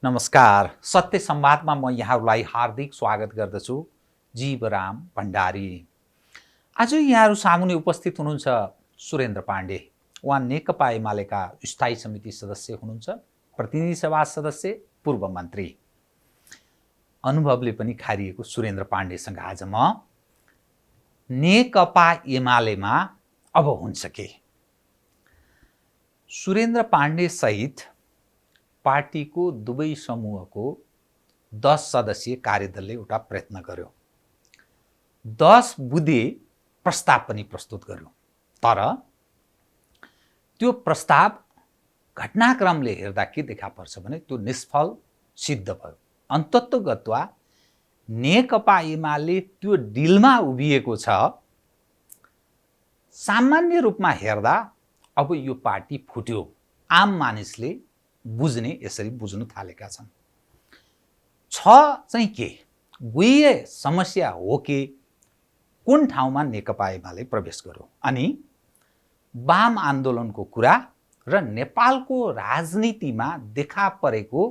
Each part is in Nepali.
नमस्कार। सत्य संवादमा म यहाँहरूलाई हार्दिक स्वागत गर्दछु। जीवराम भण्डारी। आज यहाँहरू सामुने उपस्थित हुनुहुन्छ सुरेन्द्र पाण्डे। उहाँ नेकपा एमालेका स्थायी समिति सदस्य हुनुहुन्छ, प्रतिनिधि सभा सदस्य, पूर्व मन्त्री। अनुभवले पनि खारिएको सुरेन्द्र पाण्डेसँग आज म नेकपा एमालेमा अब हुन्छ के, सुरेन्द्र पाण्डे सहित पार्टीको दुवै समूहको 10 सदस्यीय कार्यदलले एउटा प्रयत्न गर्यो। 10 बुँदे प्रस्ताव पनि प्रस्तुत गर्यो। तर त्यो प्रस्ताव घटनाक्रमले हेर्दा के देखा पर्छ भने त्यो निष्फल सिद्ध भयो। अन्ततोगत्वा नेकपा एमाले त्यो डिलमा उभिएको छ। सामान्य रूपमा हेर्दा अब यो पार्टी फुट्यो, आम मानिसले बुझ्ने यसरी बुझ्नु थालेका छन्। चाहिँ के गुह्य समस्या हो कि कुन ठाउँमा नेकपा एमाले प्रवेश गर्यो अनि वाम आन्दोलनको कुरा र नेपालको राजनीतिमा देखा परेको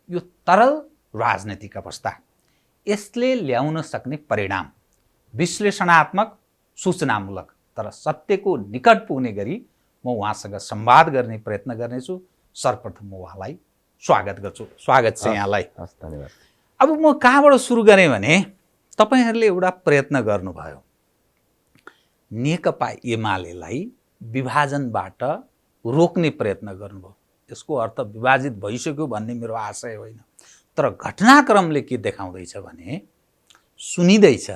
यो तरल राजनीतिक अवस्था, यसले ल्याउन सक्ने परिणाम विश्लेषणात्मक, सूचनामूलक तर सत्यको निकट पुग्ने गरी म उहाँसँग संवाद गर्ने प्रयत्न गर्नेछु। सर्वप्रथम म उहाँलाई स्वागत गर्छु। स्वागत छ यहाँलाई। धन्यवाद। अब म कहाँबाट सुरु गरेँ भने तपाईहरूले एउटा प्रयत्न गर्नुभयो, नेकपा एमालेलाई विभाजनबाट रोक्ने प्रयत्न गर्नुभयो। यसको अर्थ विभाजित भइसक्यो भन्ने मेरो आशय होइन, तर घटनाक्रमले के देखाउँदैछ भने सुनिँदैछ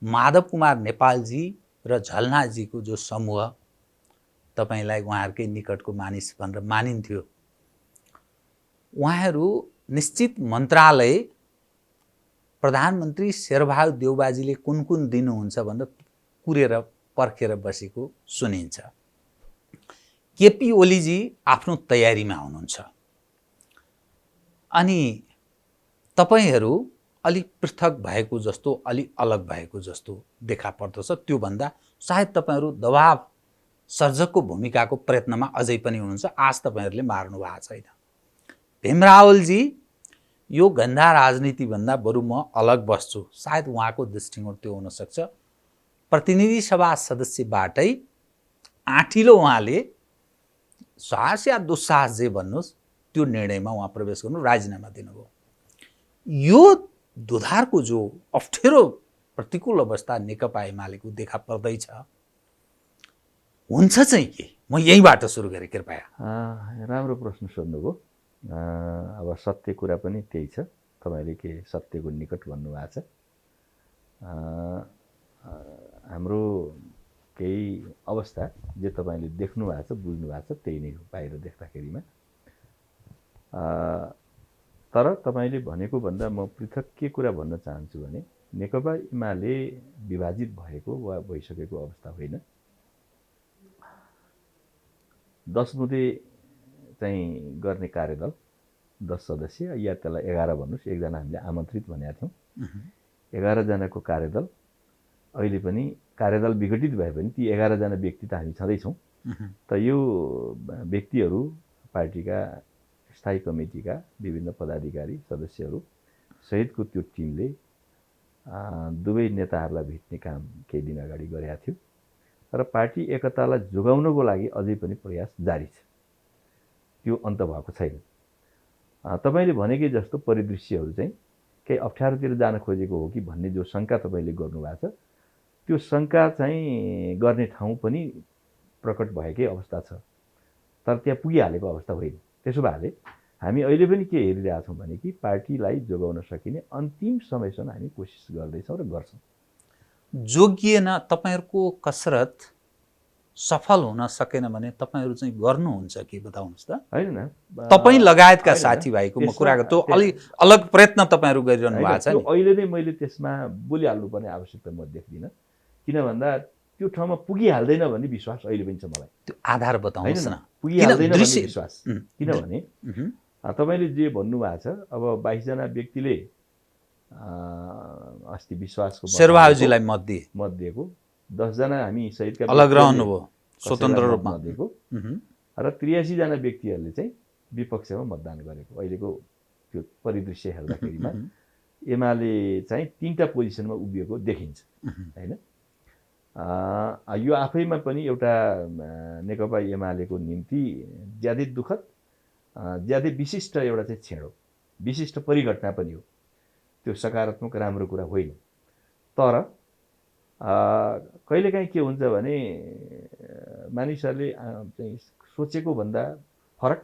माधव कुमार नेपालजी र झलनाथजीको जो समूह, तपाईलाई उहाँहरूकै निकटको मानिस भनेर मानिन्थ्यो, उहाँहरू निश्चित मन्त्रालय प्रधानमन्त्री शेरबहादुर देउबाजीले कुन कुन दिनुहुन्छ भनेर कुरेर पर्खेर बसेको सुनिन्छ। केपी ओलीजी आफ्नो तयारीमा हुनुहुन्छ अनि तपाईहरू अलि पृथक भएको जस्तो, अलि अलग भएको जस्तो देखा पर्दछ। त्योभन्दा सायद तपाईहरू दबाव सर्जकको भूमिकाको प्रयत्नमा अझै पनि हुनुहुन्छ। आज तपाईहरूले मार्नु भएको छैन। भीमरावलजी यो गन्दा राजनीतिभन्दा बरु म अलग बस्छु, सायद उहाँको दृष्टिकोण त्यो हुनसक्छ। प्रतिनिधि सभा सदस्यबाटै आँटिलो उहाँले साहस या दुस्साहस जे भन्नुहोस् त्यो निर्णयमा उहाँ प्रवेश गर्नु, राजीनामा दिनुभयो। यो दुधारको जो अप्ठ्यारो प्रतिकूल अवस्था नेकपा एमालेको देखा पर्दैछ, हुन्छ चाहिँ के? म यहीँबाट सुरु गरेँ, कृपया। राम्रो प्रश्न सोध्नुभयो। अब सत्य कुरा पनि त्यही छ। तपाईँले के सत्यको निकट भन्नुभएको छ। हाम्रो केही अवस्था जे तपाईँले देख्नु भएको छ, बुझ्नु भएको छ, त्यही नै हो बाहिर देख्दाखेरिमा। तर तपाईँले भनेको भन्दा म पृथक के कुरा भन्न चाहन्छु भने नेकपा एमाले विभाजित भएको वा भइसकेको अवस्था होइन। 10 बुँदे चाहिँ गर्ने कार्यदल, 10 सदस्य या त्यसलाई 11 भन्नुहोस्, एकजना हामीले आमन्त्रित भनेका थियौँ। 11 जनाको कार्यदल अहिले पनि कार्यदल विघटित भए पनि ती 11 जना व्यक्ति त हामी छँदैछौँ। त यो व्यक्तिहरू पार्टीका स्थायी कमिटीका विभिन्न पदाधिकारी सदस्यहरू सहितको त्यो टिमले दुवै नेताहरूलाई भेट्ने काम केही दिन अगाडि गरेका थियो र पार्टी एकतालाई जोगाउनको लागि अझै पनि प्रयास जारी छ। त्यो अन्त भएको छैन। तपाईले भनेकै जस्तो परिदृश्यहरू चाहिँ केही अप्ठ्यारोतिर जान खोजेको हो कि भन्ने जो शङ्का तपाईले गर्नुभएको छ, त्यो शङ्का चाहिँ गर्ने ठाउँ पनि प्रकट भएकै अवस्था छ, तर त्यहाँ पुगिहालेको अवस्था होइन। त्यसो भएले हामी अहिले पनि के हेरिरहेछौँ भने कि पार्टीलाई जोगाउन सकिने अन्तिम समयसम्म हामी कोसिस गर्दैछौँ र गर्छौँ। जोगिएन, तपाईहरूको कसरत सफल हुन सकेन भने तपाईहरू चाहिँ गर्नुहुन्छ के बताउनुहोस् त? होइन न, तपाईँ लगायतका साथीभाइको म कुरा गर्छु, अलि अलग प्रयत्न तपाईहरू गरिरहनु भएको छ नि। अहिले नै मैले त्यसमा बोलिहाल्नुपर्ने आवश्यकता म देख्दिनँ। किन भन्दा त्यो ठाउँमा पुगिहाल्दैन भन्ने विश्वास अहिले पनि छ मलाई। त्यो आधार बताउनुहोस् न। पुगिहाल्दैन भन्ने विश्वास। किनभने तपाईँले जे भन्नुभएको छ, अब 22 जना व्यक्तिले अस्ति विश्वासको शेरबहादुरजीलाई मत दिएको, 10 जना हामी सहितका अलग रहनुभयो, स्वतन्त्र रूपमा दिएको र 83 जना व्यक्तिहरूले चाहिँ विपक्षमा मतदान गरेको। अहिलेको त्यो परिदृश्य हेर्दाखेरिमा एमाले चाहिँ 3टा पोजिसनमा उभिएको देखिन्छ हैन। यो आफैमा पनि एउटा नेकपा एमालेको निम्ति ज्यादै दुःखद ज्यादै विशिष्ट एउटा चाहिँ क्षण हो, विशिष्ट परिघटना पनि हो। त्यो सकारात्मक राम्रो कुरा होइन। तर कहिलेकाहीँ के हुन्छ भने मानिसहरूले चाहिँ सोचेको भन्दा फरक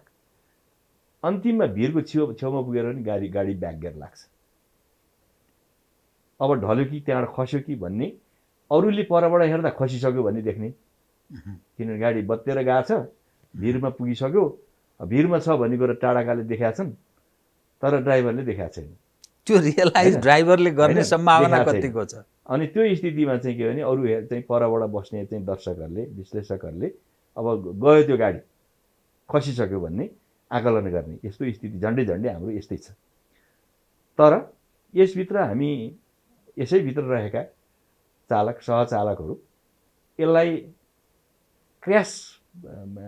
अन्तिममा भिरको छेउमा पुगेर पनि गाडी ब्याक लाग्छ। अब ढल्यो कि त्यहाँबाट खस्यो कि भन्ने, अरूले परबाट हेर्दा खसिसक्यो भन्ने देख्ने, किनभने गाडी बत्तेर गएको छ, भिरमा पुगिसक्यो, भिरमा छ भन्ने कुरा टाढाकाले देखाएको छन् तर ड्राइभरले देखाएको छैन। त्यो रियलाइज ड्राइभरले गर्ने सम्भावना कतिको छ? अनि त्यो स्थितिमा चाहिँ के भने अरू चाहिँ परबाट बस्ने चाहिँ दर्शकहरूले विश्लेषकहरूले अब गयो त्यो गाडी खसिसक्यो भन्ने आकलन गर्ने, यस्तो स्थिति झन्डै हाम्रो यस्तै छ। तर यसभित्र हामी यसैभित्र रहेका चालक सहचालकहरू यसलाई क्र्यास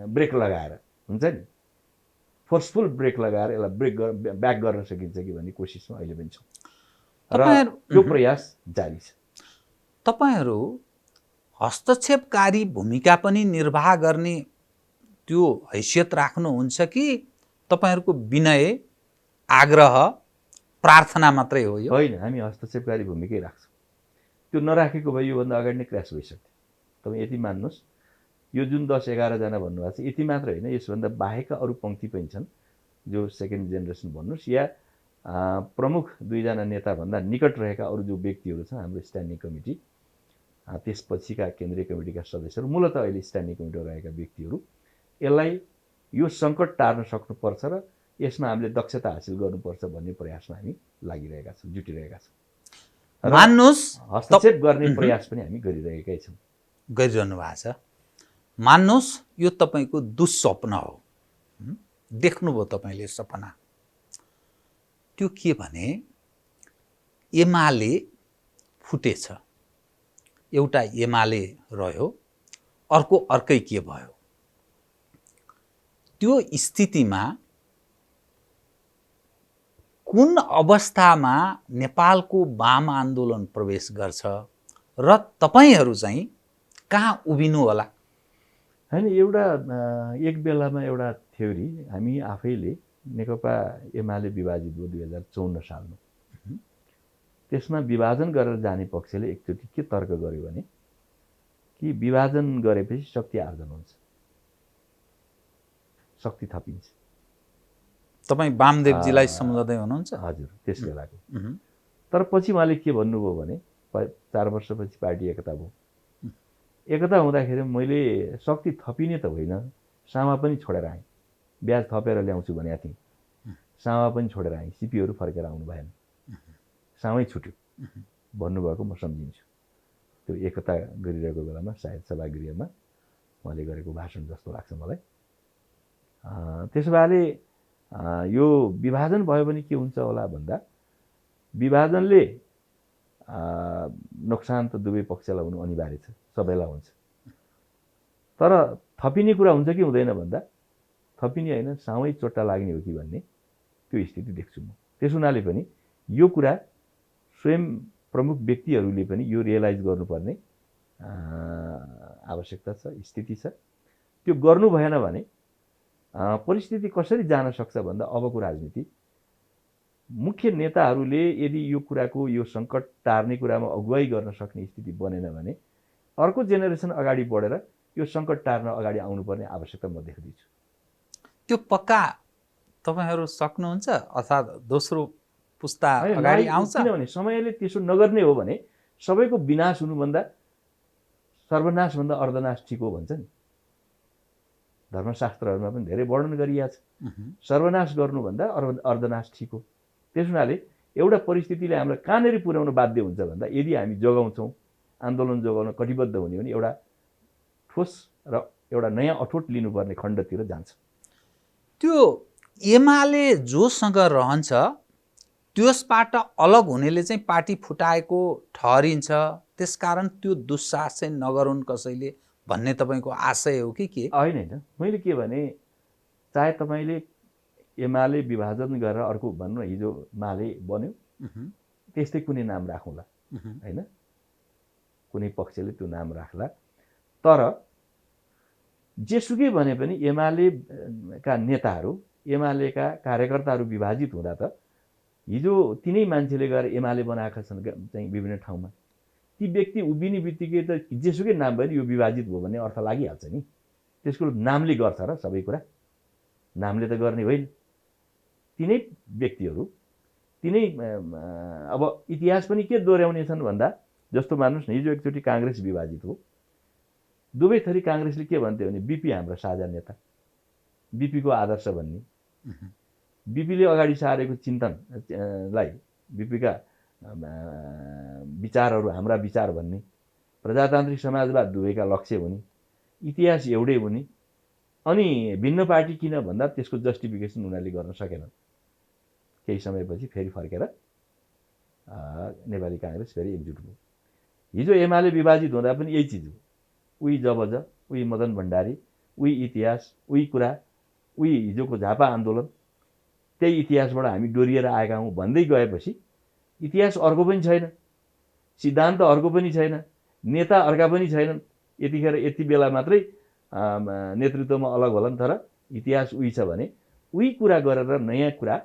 ब्रेक लगाएर हुन्छ नि, फोर्सफुल ब्रेक लगाएर यसलाई ब्याक गर्न सकिन्छ कि भन्ने कोसिसमा अहिले पनि छौँ र त्यो प्रयास जारी छ। तपाईहरू हस्तक्षेपकारी भूमिका पनि निर्वाह गर्ने त्यो हैसियत राख्नुहुन्छ कि तपाईहरूको विनय आग्रह प्रार्थना मात्रै हो? यो होइन, हामी हस्तक्षेपकारी भूमिकै राख्छौँ। त्यो नराखेको भए योभन्दा अगाडि नै क्र्यास भइसक्थ्यो। तपाईँ यति मान्नुहोस्, यो जुन 10-11 जना भन्नुभएको छ यति मात्र होइन, यसभन्दा बाहेकका अरू पङ्क्ति पनि छन् जो सेकेन्ड जेनेरेसन भन्नुहोस् या प्रमुख 2 जना नेताभन्दा निकट रहेका अरू जो व्यक्तिहरू छन् हाम्रो स्ट्यान्डिङ कमिटी, त्यसपछिका केन्द्रीय कमिटीका सदस्यहरू, मूलतः अहिले स्ट्यान्डिङ कमिटीमा रहेका व्यक्तिहरू यसलाई यो सङ्कट टार्न सक्नुपर्छ र यसमा हामीले दक्षता हासिल गर्नुपर्छ भन्ने प्रयासमा हामी लागिरहेका छौँ, जुटिरहेका छौँ। मान्नुहोस्, हस्तक्षेप गर्ने प्रयास पनि हामी गरिरहेकै छौँ, गरिरहनु भएको छ। मान्नुहोस् यो तपाईँको दुःस्वप्न हो, देख्नुभयो तपाईँले सपना। त्यो के भने एमाले फुटेछ, एउटा एमाले रह्यो, अर्को अर्कै के भयो। त्यो स्थितिमा कुन अवस्थामा नेपालको वाम आन्दोलन प्रवेश गर्छ र तपाईहरू चाहिँ कहाँ उभिनु होला? होइन, एउटा एक बेलामा एउटा थ्योरी हामी आफैले नेकपा एमाले विभाजित भयो 2054 सालमा। त्यसमा विभाजन गरेर जाने पक्षले एकचोटि के तर्क गर्यो भने कि विभाजन गरेपछि शक्ति आर्जन हुन्छ, शक्ति थपिन्छ। तपाईँ वामदेवजीलाई सम्झँदै हुनुहुन्छ? हजुर, त्यस बेलाको। तर पछि उहाँले के भन्नुभयो भने 4 वर्षपछि पार्टी एकता भयो। एकता हुँदाखेरि मैले शक्ति थपिने त होइन, सामा पनि छोडेर आएँ, ब्याज थपेर ल्याउँछु भनेको थिएँ, सामा पनि छोडेर आएँ, सिपीहरू फर्केर आउनु भएन, सामै छुट्यो भन्नुभएको म सम्झिन्छु। त्यो एकता गरिरहेको बेलामा सायद सभागृहमा उहाँले गरेको भाषण जस्तो लाग्छ मलाई। त्यसो भएले यो विभाजन भयो भने के हुन्छ होला भन्दा विभाजनले नोक्सान त दुवै पक्षलाई हुनु अनिवार्य छ, सबैलाई हुन्छ। तर थपिने कुरा हुन्छ कि हुँदैन भन्दा थपिने होइन, सामै चोट्टा लाग्ने हो कि भन्ने त्यो स्थिति देख्छु म। त्यस हुनाले पनि यो कुरा स्वयं प्रमुख व्यक्तिहरूले पनि यो रियलाइज गर्नुपर्ने आवश्यकता छ, स्थिति छ। त्यो गर्नु भएन भने परिस्थिति कसरी जान सक्छ भन्दा अबको राजनीति मुख्य नेताहरूले यदि यो कुराको यो सङ्कट टार्ने कुरामा अगुवाई गर्न सक्ने स्थिति बनेन भने अर्को जेनेरेसन अगाडि बढेर यो सङ्कट टार्न अगाडि आउनुपर्ने आवश्यकता म देख्दैछु। त्यो पक्का तपाईहरू सक्नुहुन्छ अर्थात् दोस्रो पुस्ता अगाडि आउँछ? किनभने समयले त्यसो नगर्ने हो भने सबैको विनाश हुनुभन्दा सर्वनाशभन्दा अर्धनाश ठिक हो भन्छ नि, धर्मशास्त्रहरूमा पनि धेरै वर्णन गरिएको छ। सर्वनाश गर्नुभन्दा अर्धनाश ठिक हो। त्यस हुनाले एउटा परिस्थितिले हामीलाई कहाँनिर पुर्याउन बाध्य हुन्छ भन्दा यदि हामी जोगाउँछौँ, आन्दोलन जोगाउन कटिबद्ध हुने भने एउटा ठोस र एउटा नयाँ अठोट लिनुपर्ने खण्डतिर जान्छ। त्यो एमाले जोसँग रहन्छ त्यसबाट अलग हुनेले चाहिँ पार्टी फुटाएको ठहरिन्छ, त्यसकारण त्यो दुस्साहस नगरून् कसैले भन्ने तपाईँको आशय हो कि के? होइन, मैले के भने चाहे तपाईँले एमाले विभाजन गरेर अर्को भन्नु हिजो माले बन्यो, त्यस्तै कुनै नाम राखौँला होइन, कुनै पक्षले त्यो नाम राख्ला। तर जेसुकै भने पनि एमालेका नेताहरू, एमालेका कार्यकर्ताहरू विभाजित हुँदा त हिजो तिनै मान्छेले गएर एमाले बनाएका छन् चाहिँ विभिन्न ठाउँमा। ती व्यक्ति उभिने बित्तिकै त जेसुकै नाम भयो यो विभाजित भयो भन्ने अर्थ लागिहाल्छ नि। त्यसको नामले गर्छ र सबै कुरा, नामले त गर्ने होइन। तिनै व्यक्तिहरू, तिनै अब इतिहास पनि के दोहोऱ्याउने छन् भन्दा, जस्तो मान्नुहोस् न, हिजो एकचोटि काङ्ग्रेस विभाजित हो, दुवै थरी काङ्ग्रेसले के भन्थ्यो भने बिपी हाम्रो साझा नेता, बिपीको आदर्श भन्ने, बिपीले अगाडि सारेको चिन्तनलाई, बिपीका विचारहरू हाम्रा विचार भन्ने, प्रजातान्त्रिक समाजवाद दुवैका लक्ष्य हुने, इतिहास एउटै हुने, अनि भिन्न पार्टी किन भन्दा त्यसको जस्टिफिकेसन उनीहरूले गर्न सकेनन्। केही समयपछि फेरि फर्केर नेपाली काङ्ग्रेस फेरि एकजुट भयो। हिजो एमाले विभाजित हुँदा पनि यही चिज हो, उही जबज, उही मदन भण्डारी, उही इतिहास, उही कुरा, उही हिजोको झापा आन्दोलन, त्यही इतिहासबाट हामी डोरिएर आएका हौँ भन्दै गएपछि इतिहास अर्को पनि छैन, सिद्धान्त अर्को पनि छैन, नेता अर्का पनि छैनन्। यतिखेर यति बेला मात्रै नेतृत्वमा अलग होला नि, तर इतिहास उही छ भने उही कुरा गरेर नयाँ कुरा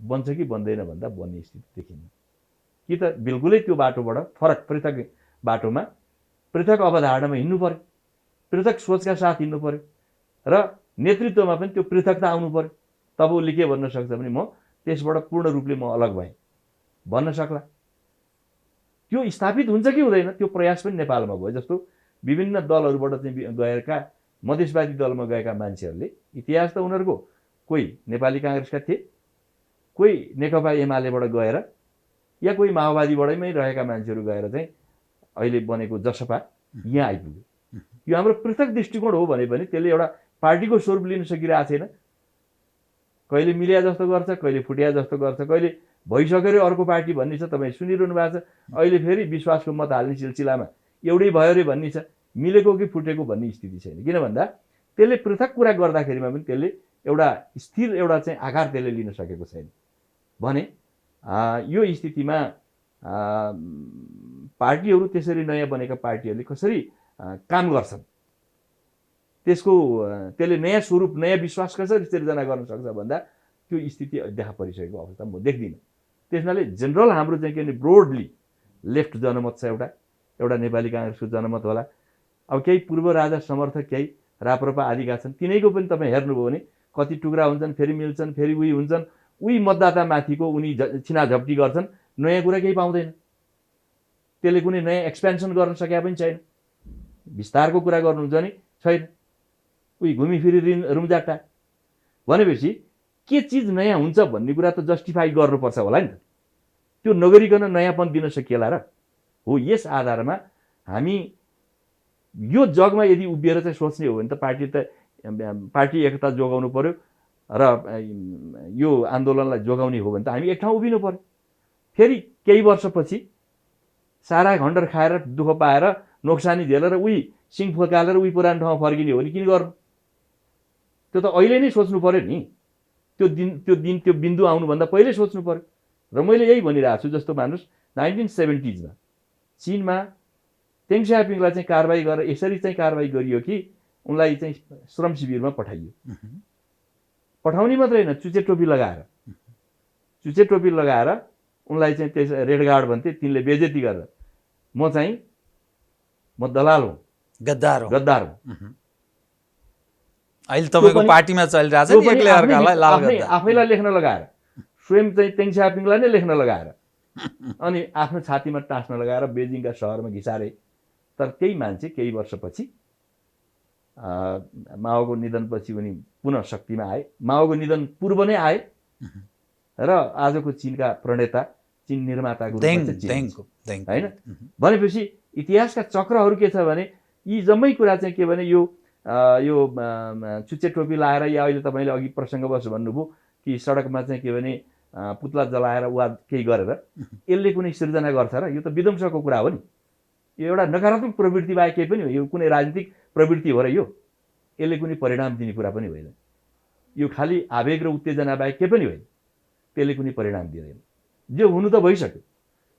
बन्छ कि बन्दैन भन्दा बन्ने स्थिति देखिन्न। कि त बिल्कुलै त्यो बाटोबाट फरक, पृथक बाटोमा, पृथक अवधारणामा हिँड्नु पर्यो, पृथक सोचका साथ हिँड्नु पर्यो, र नेतृत्वमा पनि त्यो पृथकता आउनु पर्यो। तब उसले के भन्न सक्छ भने म त्यसबाट पूर्ण रूपले म अलग भएँ भन्न सक्ला। त्यो स्थापित हुन्छ कि हुँदैन त्यो प्रयास पनि नेपालमा भयो। जस्तो विभिन्न दलहरूबाट चाहिँ गएका, मधेसवादी दलमा गएका मान्छेहरूले इतिहास त उनीहरूको कोही नेपाली काङ्ग्रेसका थिए, कोही नेकपा एमालेबाट गएर, या कोही माओवादीबाटै रहेका मान्छेहरू गएर चाहिँ अहिले बनेको जसपा यहाँ आइपुग्यो। यो हाम्रो पृथक दृष्टिकोण हो भने पनि त्यसले एउटा पार्टीको स्वरूप लिन सकिरहेको छैन। कहिले मिलिया जस्तो गर्छ, कहिले फुटिया जस्तो गर्छ, कहिले भइसक्यो अर्को पार्टी भन्ने छ, तपाईँ सुनिरहनु भएको छ। अहिले फेरि विश्वासको मत हाल्ने सिलसिलामा एउटै भयो अरे भन्ने छ, मिलेको कि फुटेको भन्ने स्थिति छैन। किन भन्दा त्यसले पृथक कुरा गर्दाखेरिमा पनि त्यसले एउटा स्थिर एउटा चाहिँ आकार त्यसले लिन सकेको छैन भने यो स्थितिमा पार्टीहरू, त्यसरी नयाँ बनेका पार्टीहरूले कसरी काम गर्छन्, त्यसले नयाँ स्वरूप, नयाँ विश्वास कसरी सिर्जना गर्न सक्छ भन्दा त्यो स्थिति देखा परिसकेको अवस्था म देख्दिनँ। त्यसनाले जेनरल हाम्रो चाहिँ के भने ब्रोडली लेफ्ट जनमत छ, एउटा नेपाली काङ्ग्रेसको जनमत होला। अब केही पूर्व राजा समर्थक, केही राप्रपा आदिका छन्, तिनैको पनि तपाईँ हेर्नुभयो भने कति टुक्रा हुन्छन्, फेरि मिल्छन्, फेरि उही हुन्छन्, उही मतदाता माथिको उनी छिनाझप्टी गर्छन्, नयाँ कुरा केही पाउँदैन। त्यसले कुनै नयाँ एक्सपेन्सन गर्न सकेका पनि छैन, विस्तारको कुरा गर्नुहुन्छ नि छैन, उही घुमिफिरी रुमजाट्टा। भनेपछि के चिज नयाँ हुन्छ भन्ने कुरा त जस्टिफाई गर्नुपर्छ होला नि त। त्यो नगरिकन नयाँपन दिन सकिएला र? हो, यस आधारमा हामी यो जगमा यदि उभिएर चाहिँ सोच्ने हो भने त पार्टी एकता जोगाउनु पर्यो र यो आन्दोलनलाई जोगाउने हो भने त हामी एक ठाउँ उभिनु पर्यो। फेरि केही वर्षपछि सारा खण्डर खाएर दुःख पाएर नोक्सानी झेलेर उही सिङ फकालेर उही पुरानो ठाउँमा फर्किने हो भने किन गर्नु? त्यो त अहिले नै सोच्नु पर्यो नि। त्यो बिन्दु आउनुभन्दा पहिल्यै सोच्नु पर्यो। र मैले यही भनिरहेको छु, जस्तो मान्नुहोस् 1970s चीनमा तेङ स्यापिङलाई चाहिँ कारबाही गरेर यसरी चाहिँ कारबाही गरियो कि उनलाई चाहिँ श्रम शिविरमा पठाइयो। पठाउने मात्रै होइन, चुचे टोपी लगाएर उनलाई चाहिँ त्यस रेड गार्ड भन्थे, तिनले बेजेती गरेर म दलाल हुँ, गद्दार हुँ। अहिले तपाईँको पार्टीमा चलिरहेछ नि एक्लै अर्कालाई लाल गद्दार, आफैलाई लेख्न लगाएर, स्वयं चाहिँ तेङ स्यापिङलाई नै लेख्न लगाएर अनि आफ्नो छातीमा टाँस्न लगाएर बेजिङका सहरमा घिसारे। तर त्यही मान्छे केही वर्षपछि माओको निधनपछि उनी पुनः शक्तिमा आए। माओको निधन पूर्व नै आए र आजको चीनका प्रणेता, चीन निर्माताको रूपमा होइन। भनेपछि इतिहासका चक्रहरू के छ भने यी जम्मै कुरा चाहिँ के भने यो चुच्चे टोपी लाएर, या अहिले तपाईँले अघि प्रसङ्गवश भन्नुभयो कि सडकमा चाहिँ के भने पुतला जलाएर वा केही गरेर यसले कुनै सिर्जना गर्छ र? यो त विध्वंसको कुरा हो नि। यो एउटा नकारात्मक प्रवृत्ति बाहेक केही पनि हो। यो कुनै राजनीतिक प्रवृत्ति हो र? यसले कुनै परिणाम दिने कुरा पनि होइन। यो खालि आवेग र उत्तेजना बाहेक के पनि होइन, त्यसले कुनै परिणाम दिँदैन। जो हुनु त भइसक्यो।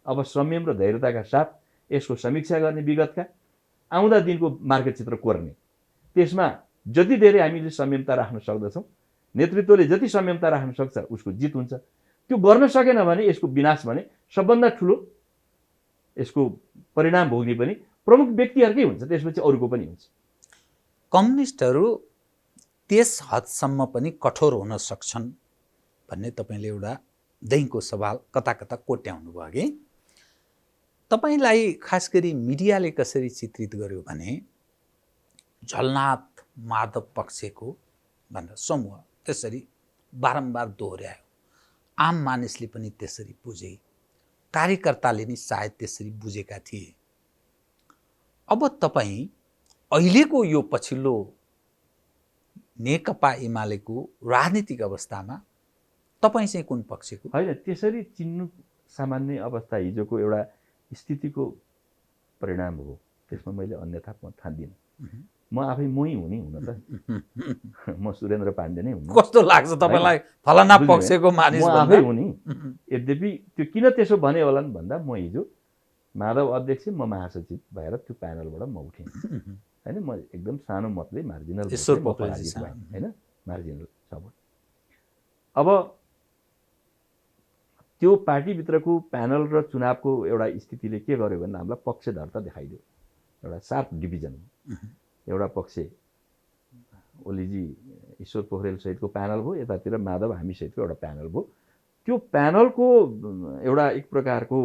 अब संयम र धैर्यताका साथ यसको समीक्षा गर्ने, विगतका आउँदा दिनको मार्केट चित्र कोर्ने, त्यसमा जति धेरै हामीले संयमता राख्न सक्दछौँ, नेतृत्वले जति संयमता राख्न सक्छ उसको जित हुन्छ। त्यो गर्न सकेन भने यसको विनाश भने सबभन्दा ठुलो यसको परिणाम भोग्ने पनि प्रमुख व्यक्तिहरूकै हुन्छ, त्यसपछि अरूको पनि हुन्छ। कम्युनिस्टहरू त्यस हदसम्म पनि कठोर हुन सक्छन् भन्ने तपाईँले एउटा दैनिकको सवाल कता कता कोट्याउनु भयो कि तपाईँलाई खास गरी मिडियाले कसरी चित्रित गर्यो भने झलनाथ माधव पक्षको भनेर समूह त्यसरी बारम्बार दोहोऱ्यायो, आम मानिसले पनि त्यसरी बुझे, कार्यकर्ताले नि सायद त्यसरी बुझेका थिए। अब तपाईँ अहिलेको यो पछिल्लो नेकपा एमालेको राजनीतिक अवस्थामा तपाईँ चाहिँ कुन पक्षको? होइन, त्यसरी चिन्नु सामान्य अवस्था हिजोको एउटा स्थितिको परिणाम हो, त्यसमा मैले अन्यथा म ठान्दिनँ। म आफै मै हुने हुन त म सुरेन्द्र पाण्डे नै हुनु। कस्तो लाग्छ तपाईँलाई फलाना पक्षको मानिस म आफै हुने? यद्यपि त्यो किन त्यसो भने होलान् भन्दा म हिजो माधव अध्यक्ष, म महासचिव भएर त्यो प्यानलबाट म उठेँ होइन। म एकदम सानो मतले मार्जिनल होइन, मार्जिनल सपोर्ट। अब त्यो पार्टीभित्रको प्यानल र चुनावको एउटा स्थितिले के गर्यो भने हामीलाई पक्षधरता देखाइदियो। एउटा सार्प डिभिजन, एउटा पक्ष ओलीजी ईश्वर पोखरेल सहितको प्यानल भयो, यतातिर माधव हामी सहितको एउटा प्यानल भयो। त्यो प्यानलको एउटा एक प्रकारको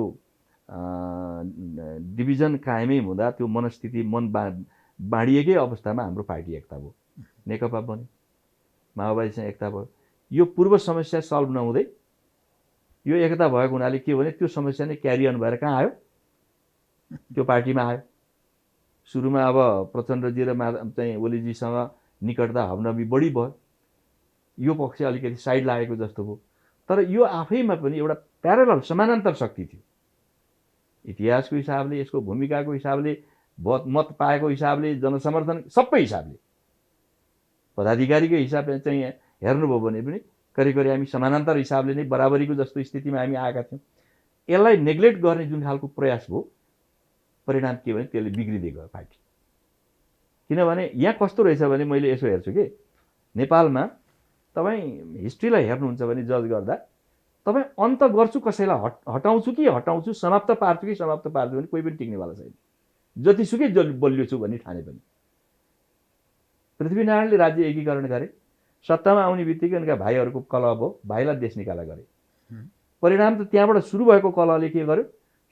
डिभिजन कायमै हुँदा त्यो मनस्थिति मन बाँडिएकै अवस्थामा हाम्रो पार्टी एकता भयो, नेकपा बन्यो, माओवादीसँग एकता भयो। यो पूर्व समस्या सल्भ नहुँदै यो एकता भएको हुनाले के भने त्यो समस्या नै क्यारी अन भएर कहाँ आयो? त्यो पार्टीमा आयो। सुरुमा अब प्रचण्डजी र चाहिँ ओलीजीसँग निकटता हबनबी बढी भयो, यो पक्ष अलिकति साइड लागेको जस्तो भयो। तर यो आफैमा पनि एउटा प्यारलल समानान्तर शक्ति थियो। इतिहासको हिसाबले, यसको भूमिकाको हिसाबले, मत पाएको हिसाबले, जनसमर्थन सबै हिसाबले, पदाधिकारीको हिसाबले चाहिँ हेर्नुभयो भने पनि करिब करिब हामी समानान्तर हिसाबले नै बराबरीको जस्तो स्थितिमा हामी आएका थियौँ। यसलाई नेग्लेक्ट गर्ने जुन खालको प्रयास भयो, परिणाम के भने त्यसले बिग्रिँदै गयो पार्टी। किनभने यहाँ कस्तो रहेछ भने मैले यसो हेर्छु कि नेपालमा तपाईँ हिस्ट्रीलाई हेर्नुहुन्छ भने जज गर्दा तपाईँ अन्त गर्छु कसैलाई हटाउँछु कि हटाउँछु, समाप्त पार्छु कि समाप्त पार्छु भने कोही पनि टिक्नेवाला छैन, जतिसुकै बलियो छु भन्ने ठाने पनि। पृथ्वीनारायणले राज्य एकीकरण गरे, सत्तामा आउने बित्तिकै उनका भाइहरूको कलह भयो, भाइलाई देश निकाला गरे। परिणाम त त्यहाँबाट सुरु भएको कलहले के गर्यो?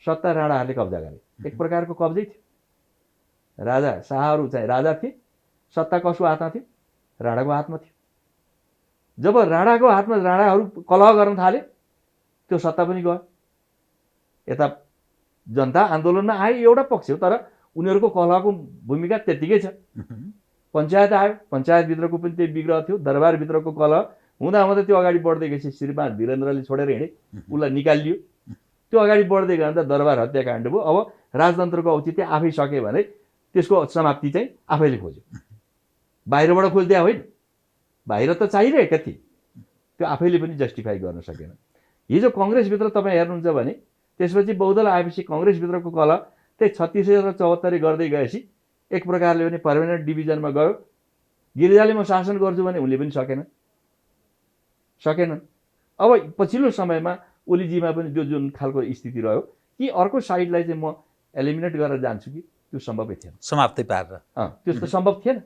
सत्ता राणाहरूले कब्जा गरे। एक प्रकारको कब्जै थियो। राजा शाहहरू चाहिँ राजा थिए, सत्ता कसको हातमा थियो? राणाको हातमा थियो। जब राणाको हातमा राणाहरू कलह गर्न थाले, त्यो सत्ता पनि गयो। यता जनता आन्दोलनमा आए एउटा पक्ष हो, तर उनीहरूको कलहको भूमिका त्यत्तिकै छ। पञ्चायत आयो, पञ्चायतभित्रको पनि त्यही विग्रह थियो, दरबारभित्रको कलह हुँदा हुँदा त्यो अगाडि बढ्दै गएपछि श्रीमान वीरेन्द्रले छोडेर हिँडे, उसलाई निकालियो। त्यो अगाडि बढ्दै गयो भने त दरबार हत्याकाण्ड भयो। अब राजतन्त्रको औचित्य आफै सक्यो भने त्यसको समाप्ति चाहिँ आफैले खोज्यो, बाहिरबाट खोज्दै होइन। बाहिर त चाहिरहेका थिए, त्यो आफैले पनि जस्टिफाई गर्न सकेन। हिजो कङ्ग्रेसभित्र तपाईँ हेर्नुहुन्छ भने त्यसपछि बहुदल आएपछि कङ्ग्रेसभित्रको कलह त्यही 36 र 74 गर्दै गएपछि एक प्रकारले पनि पर्मानेन्ट डिभिजनमा गयो। गिरिजाले म शासन गर्छु भने उनले पनि सकेनन्। अब पछिल्लो समयमा ओलीजीमा पनि जो जुन खालको स्थिति रह्यो कि अर्को साइडलाई चाहिँ म एलिमिनेट गरेर जान्छु कि त्यो सम्भवै थिएन, समाप्तै पारेर त्यस्तो सम्भव थिएन।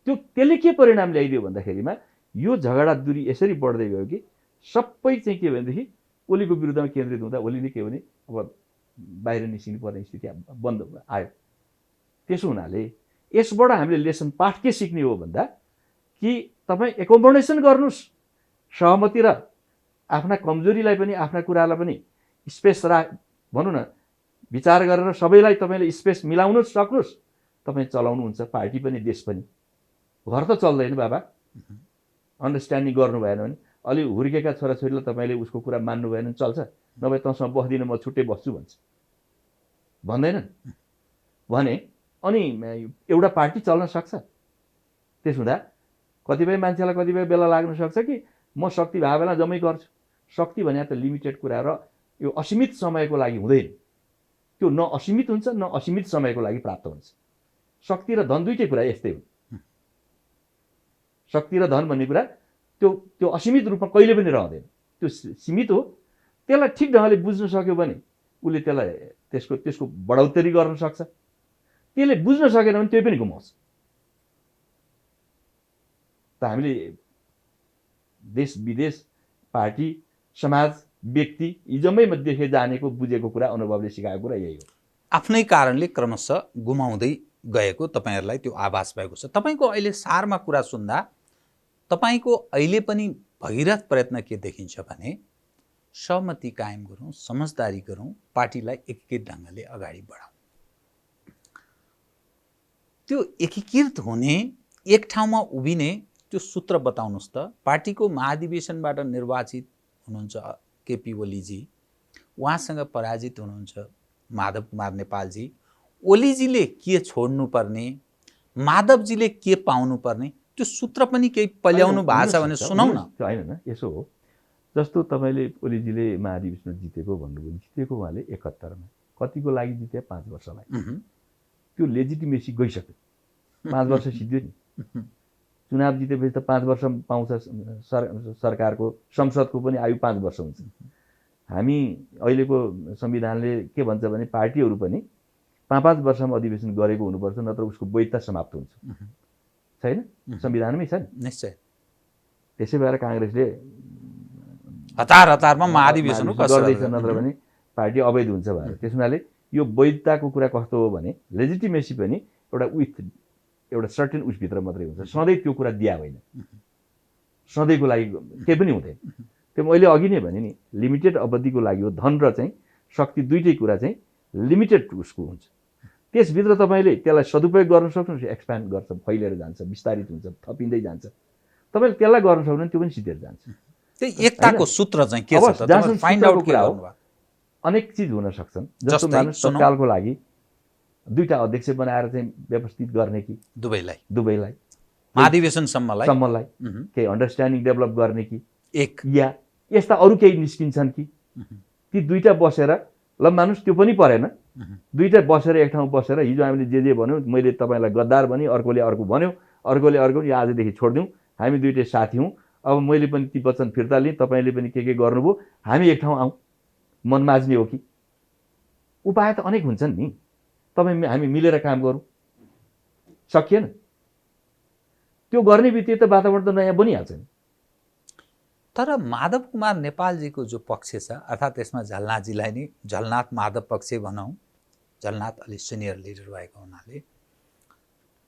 त्यसले के परिणाम ल्याइदियो भन्दाखेरिमा यो झगडा दूरी यसरी बढ्दै गयो कि सबै चाहिँ के भनेदेखि ओलीको विरुद्धमा केन्द्रित हुँदा ओलीले के भने अब बाहिर निस्किनु पर्ने स्थिति बन्द आयो। त्यसो हुनाले यसबाट हामीले लेसन पाठ के सिक्ने हो भन्दा कि तपाईँ एकोमोडेसन गर्नुहोस्, सहमति र आफ्ना कमजोरीलाई पनि आफ्ना कुरालाई पनि स्पेस भनौँ न, विचार गरेर सबैलाई तपाईँले स्पेस मिलाउनु सक्नुहोस्, तपाईँ चलाउनुहुन्छ पार्टी पनि देश पनि। घर त चल्दैन बाबा, अन्डरस्ट्यान्डिङ गर्नु भएन भने, अलि हुर्केका छोराछोरीलाई तपाईँले उसको कुरा मान्नु भएन भने चल्छ? नभए तँसँग बस्दिनँ, म छुट्टै बस्छु भन्छ, भन्दैनन् भने अनि एउटा पार्टी चल्न सक्छ। त्यसो हुँदा कतिपय मान्छेलाई कतिपय बेला लाग्न सक्छ कि म शक्ति भए बेला जम्मै गर्छु। शक्ति भने त लिमिटेड कुरा र यो असीमित समयको लागि हुँदैन। त्यो न असीमित हुन्छ न असीमित समयको लागि प्राप्त हुन्छ। शक्ति र धन दुईटै कुरा यस्तै हो। शक्ति र धन भन्ने कुरा त्यो असीमित रूपमा कहिले पनि रहँदैन, त्यो सीमित हो। त्यसलाई ठिक ढङ्गले बुझ्न सक्यो भने उसले त्यसलाई त्यसको बढोत्तरी गर्न सक्छ। त्यसले बुझ्न सकेन भने त्यो पनि गुमाउँछ। त हामीले देश विदेश पार्टी समाज व्यक्ति यी जम्मै देखे जानेको बुझेको कुरा अनुभवले सिकाएको कुरा यही हो। आफ्नै कारणले क्रमशः गुमाउँदै गएको तपाईँहरूलाई त्यो आभास भएको छ। तपाईँको अहिले सारमा कुरा सुन्दा तपाईँको अहिले पनि भगीरथ प्रयत्न के देखिन्छ भने सहमति कायम गरौँ, समझदारी गरौँ, पार्टीलाई एकीकृत ढङ्गले अगाडि बढाउँ। त्यो एकीकृत हुने, एक ठाउँमा उभिने त्यो सूत्र बताउनुहोस् त। पार्टीको महाधिवेशनबाट निर्वाचित हुनुहुन्छ केपी ओलीजी, उहाँसँग पराजित हुनुहुन्छ माधव कुमार नेपालजी। ओलीजीले के छोड्नुपर्ने, माधवजीले के पाउनुपर्ने, त्यो सूत्र पनि केही पल्याउनु भएको छ भने सुनाउँ न। होइन, यसो हो, जस्तो तपाईँले ओलीजीले महाधिवेशन जितेको भन्नुभयो, जितेको उहाँले 71 मा, कतिको लागि जिते? 5 वर्षलाई। त्यो लेजिटिमेसी गइसक्यो। 5 वर्ष सिद्धियो नि। चुनाव जितेपछि त 5 वर्ष पाउँछ सरकारको, संसदको पनि आयु 5 वर्ष हुन्छ। हामी अहिलेको संविधानले के भन्छ भने पार्टीहरू पनि 5-5 वर्षमा अधिवेशन गरेको हुनुपर्छ, नत्र उसको वैधता समाप्त हुन्छ। छैन? संविधानमै छ नि। निश्चय। त्यसै भएर काङ्ग्रेसले हतारमा महाधिवेशन गर्दैछ, नत्र भने पार्टी अवैध हुन्छ भनेर। त्यस हुनाले यो वैधताको कुरा कस्तो हो भने लेजिटिमेसी पनि एउटा सर्टेन उसभित्र मात्रै हुन्छ। सधैँ त्यो कुरा दिया होइन, सधैँको लागि केही पनि हुँदैन। त्यो मैले अघि नै भने नि, लिमिटेड अवधिको लागि हो। धन र चाहिँ शक्ति दुईटै कुरा चाहिँ लिमिटेड उसको हुन्छ। त्यसभित्र तपाईँले त्यसलाई सदुपयोग गर्न सक्नुहुन्छ, एक्सप्यान्ड गर्छ, फैलिएर जान्छ, विस्तारित हुन्छ, थपिँदै जान्छ। तपाईँले त्यसलाई गर्न सक्नुहुन्छ, त्यो पनि सिद्धेर जान्छ। त्यही एकताको सूत्र चाहिँ के छ त? तपाईं फाइन्ड आउट कुरा हो। अनेक चिज हुन सक्छन्। जस्तो मानिस तत्कालको लागि दुईटा अध्यक्ष बनाएर चाहिँ व्यवस्थित गर्ने कि दुबईलाई महाधिवेशनसम्मलाई केही अन्डरस्ट्यान्डिङ डेभलप गर्ने कि एक, या यस्ता अरू केही निस्किन्छन् कि ती दुईटा बसेर ल मानुस त्यो पनि परेन, दुईटा बसेर एक ठाउँ बसेर हिजो हामीले जे भन्यौँ, मैले तपाईँलाई गद्दार भने अर्कोले अर्को भन्यो, अर्कोले अर्को, यो आजदेखि छोडिदिउँ, हामी दुईटै साथी हौँ, अब मैले पनि ती वचन फिर्ता लिएँ, तपाईँले पनि के गर्नुभयो, हामी एक ठाउँ आउँ, मन माझ्ने हो कि? उपाय त अनेक हुन्छन् नि। हामी मिलेर काम गरौँ, सकिएन? त्यो गर्ने बित्तिकै त वातावरण त नयाँ बनिहाल्छ नि। तर माधव कुमार नेपालजीको जो पक्ष छ, अर्थात् त्यसमा झलनाथजीलाई नै झलनाथ माधव पक्ष भनौँ, झलनाथ अलि सिनियर लिडर भएको हुनाले,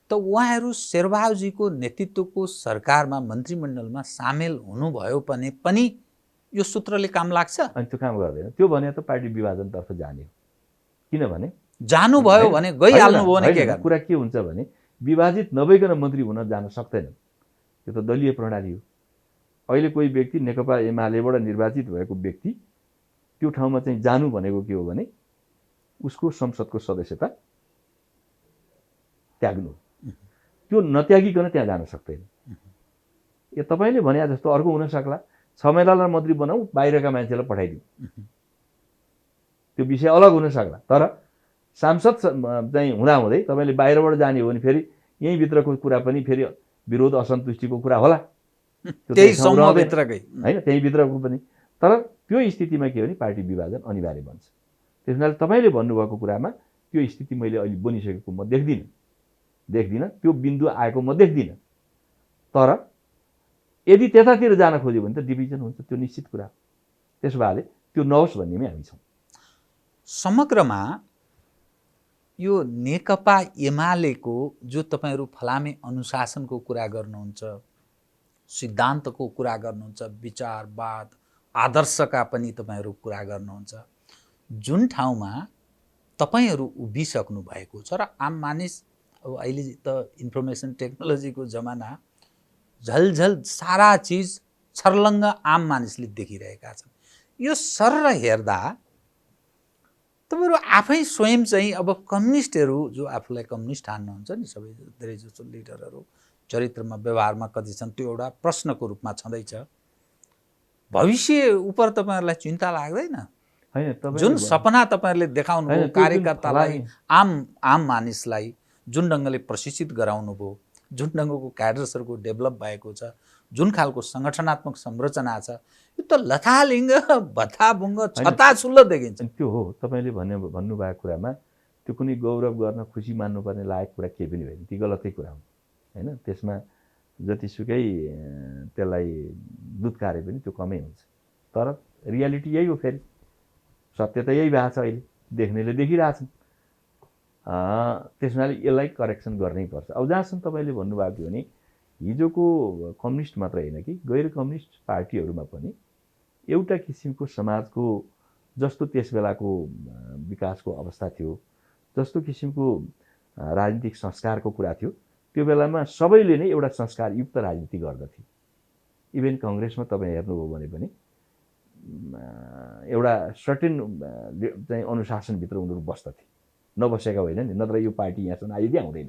त उहाँहरू शेरबहादुरजीको नेतृत्वको सरकारमा मन्त्रीमण्डलमा सामेल हुनुभयो भने पनि यो सूत्रले काम लाग्छ? अनि त्यो काम गर्दैन। त्यो भने त पार्टी विभाजनतर्फ जाने हो। किनभने जानुभयो भने गइहाल्नु भयो भने के गर्नु? कुरा के हुन्छ भने विभाजित नभइकन मन्त्री हुन जान सक्दैन। त्यो त दलीय प्रणाली हो। अहिले कोही व्यक्ति नेकपा एमालेबाट निर्वाचित भएको व्यक्ति त्यो ठाउँमा चाहिँ जानु भनेको के हो भने उसको संसदको सदस्यता त्याग्नु। त्यो नत्यागिकन त्यहाँ जान सक्दैन। यो तपाईँले भने जस्तो अर्को हुन सक्ला, 6 महिनालाई मन्त्री बनाऊ, बाहिरका मान्छेलाई पठाइदिउँ, त्यो विषय अलग हुन सक्ला। तर सांसद चाहिँ हुँदाहुँदै तपाईँले बाहिरबाट जाने हो भने फेरि यहीँ भित्रको कुरा पनि फेरि विरोध असन्तुष्टिको कुरा होला, त्यही समूहभित्रकै होइन, त्यही भित्रको पनि। तर त्यो स्थितिमा के हो भने पार्टी विभाजन अनिवार्य बन्छ। त्यस हुनाले तपाईँले भन्नुभएको कुरामा त्यो स्थिति मैले अहिले बनिसकेको म देख्दिनँ, त्यो बिन्दु आएको म देख्दिनँ। तर यदि त्यतातिर जान खोज्यो भने त डिभिजन हुन्छ, त्यो निश्चित कुरा हो। त्यसो भए त्यो नहोस् भन्नेमै हामी छौँ। समग्रमा यो नेकपा एमालेको जो तपाईँहरू फलामे अनुशासनको कुरा गर्नुहुन्छ, सिद्धान्तको कुरा गर्नुहुन्छ, विचारवाद आदर्शका पनि तपाईँहरू कुरा गर्नुहुन्छ, जुन ठाउँमा तपाईँहरू उभिसक्नु भएको छ र आम मानिस, अब अहिले त इन्फर्मेसन टेक्नोलोजीको जमाना, झलझल सारा चिज छर्लङ्ग आम मानिसले देखिरहेका छन्। यो सर हेर्दा तपाईँहरू आफै स्वयं चाहिँ अब कम्युनिस्टहरू जो आफूलाई कम्युनिस्ट ठान्नुहुन्छ नि, सबै धेरैजसो लिडरहरू, चरित्रमा व्यवहारमा कति छन् त्यो एउटा प्रश्नको रूपमा छँदैछ। भविष्य उप तपाईँहरूलाई चिन्ता लाग्दैन? होइन, जुन सपना तपाईँहरूले देखाउनुभयो कार्यकर्तालाई, आम मानिसलाई जुन ढङ्गले प्रशिक्षित गराउनुभयो, जुन ढङ्गको क्याडर्सहरूको डेभलप भएको छ, जुन खालको सङ्गठनात्मक संरचना छ, यो त लथालिङ्ग भत्ताभुङ्ग छताछुल्लो देखिन्छ। त्यो हो तपाईँले भन्नुभएको कुरामा त्यो कुनै गौरव गर्न खुसी मान्नुपर्ने लायक कुरा केही पनि होइन, ती गलतै कुरा हो होइन। त्यसमा जतिसुकै त्यसलाई दुत्कारे पनि त्यो कमै हुन्छ। तर रियालिटी यही हो, फेरि सत्य त यही भएको छ, अहिले देख्नेले देखिरहेछन्। त्यसमाले यसलाई करेक्सन गर्नै पर्छ। अब जहाँसम्म तपाईँले भन्नुभएको थियो भने हिजोको कम्युनिस्ट मात्र होइन कि गैर कम्युनिस्ट पार्टीहरूमा पनि एउटा किसिमको समाजको जस्तो त्यस बेलाको विकासको अवस्था थियो, जस्तो किसिमको राजनीतिक संस्कारको कुरा थियो, त्यो बेलामा सबैले नै एउटा संस्कारयुक्त राजनीति गर्दथे। इभेन कङ्ग्रेसमा तपाईँ हेर्नुभयो भने पनि एउटा सर्टेन चाहिँ अनुशासनभित्र उनीहरू बस्दथे, नबसेका होइन नि, नत्र यो पार्टी यहाँसम्म आइदिया हुँदैन।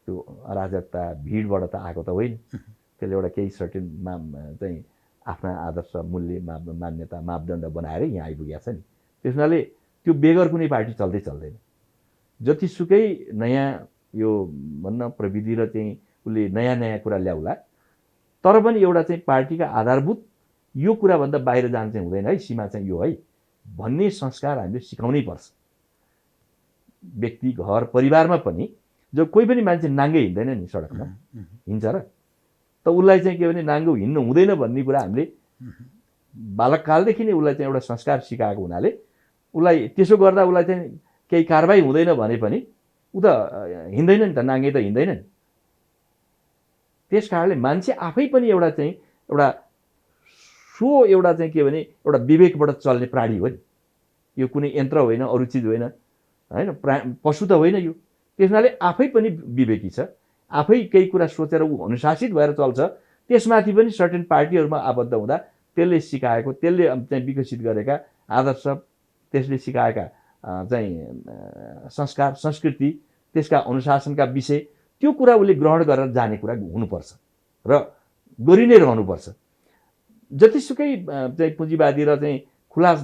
त्यो अराजकता भिडबाट त आएको त होइन, त्यसले एउटा केही सर्टेन चाहिँ आफ्ना आदर्श मूल्य मान्यता मापदण्ड बनाएर यहाँ आइपुगेको छ नि। त्यसमाले त्यो बेगर कुनै पार्टी चल्दैन। जतिसुकै नयाँ यो भन्न प्रविधि र चाहिँ उसले नयाँ कुरा ल्याउला, तर पनि एउटा चाहिँ पार्टीका आधारभूत यो कुराभन्दा बाहिर जान चाहिँ हुँदैन है, सीमा चाहिँ यो है भन्ने संस्कार हामीले सिकाउनै पर्छ। व्यक्ति घर परिवारमा पनि जब कोही पनि मान्छे नाङ्गै हिँड्दैन नि सडकमा, हिँड्छ र त उसलाई चाहिँ के भने नाङ्गो हिँड्नु हुँदैन भन्ने कुरा हामीले बालककालदेखि नै उसलाई चाहिँ एउटा संस्कार सिकाएको हुनाले उसलाई त्यसो गर्दा उसलाई चाहिँ केही कारबाही हुँदैन भने पनि ऊ त हिँड्दैन नि त, नाङ्गे त हिँड्दैन नि। त्यस कारणले मान्छे आफै पनि एउटा चाहिँ एउटा एउटा चाहिँ के भने एउटा विवेकबाट चल्ने प्राणी हो नि। यो कुनै यन्त्र होइन, अरू चिज होइन होइन, पशु त होइन यो। त्यसमाले आफै पनि विवेकी छ, आफै केही कुरा सोचेर ऊ अनुशासित भएर चल्छ। त्यसमाथि पनि सर्टेन पार्टीहरूमा आबद्ध हुँदा त्यसले सिकाएको, त्यसले चाहिँ विकसित गरेका आदर्श, त्यसले सिकाएका चाहिँ संस्कार संस्कृति, त्यसका अनुशासनका विषय, त्यो कुरा उसले ग्रहण गरेर जाने कुरा हुनुपर्छ र गरि नै रहनुपर्छ। जतिसुकै चाहिँ पुँजीवादी र चाहिँ खुला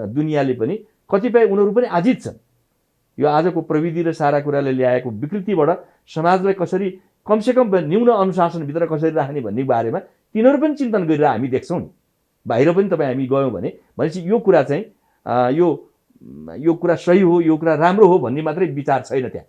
दुनियाँले पनि कतिपय उनीहरू पनि आजित छन् यो आजको प्रविधि र सारा कुराले ल्याएको विकृतिबाट समाजलाई कसरी कमसेकम न्यून अनुशासनभित्र कसरी राख्ने भन्ने बारेमा तिनीहरू पनि चिन्तन गरेर हामी देख्छौँ नि। बाहिर पनि तपाईँ हामी गयौँ भने भनेपछि यो कुरा चाहिँ यो कुरा सही हो, यो कुरा राम्रो हो भन्ने मात्रै विचार छैन त्यहाँ।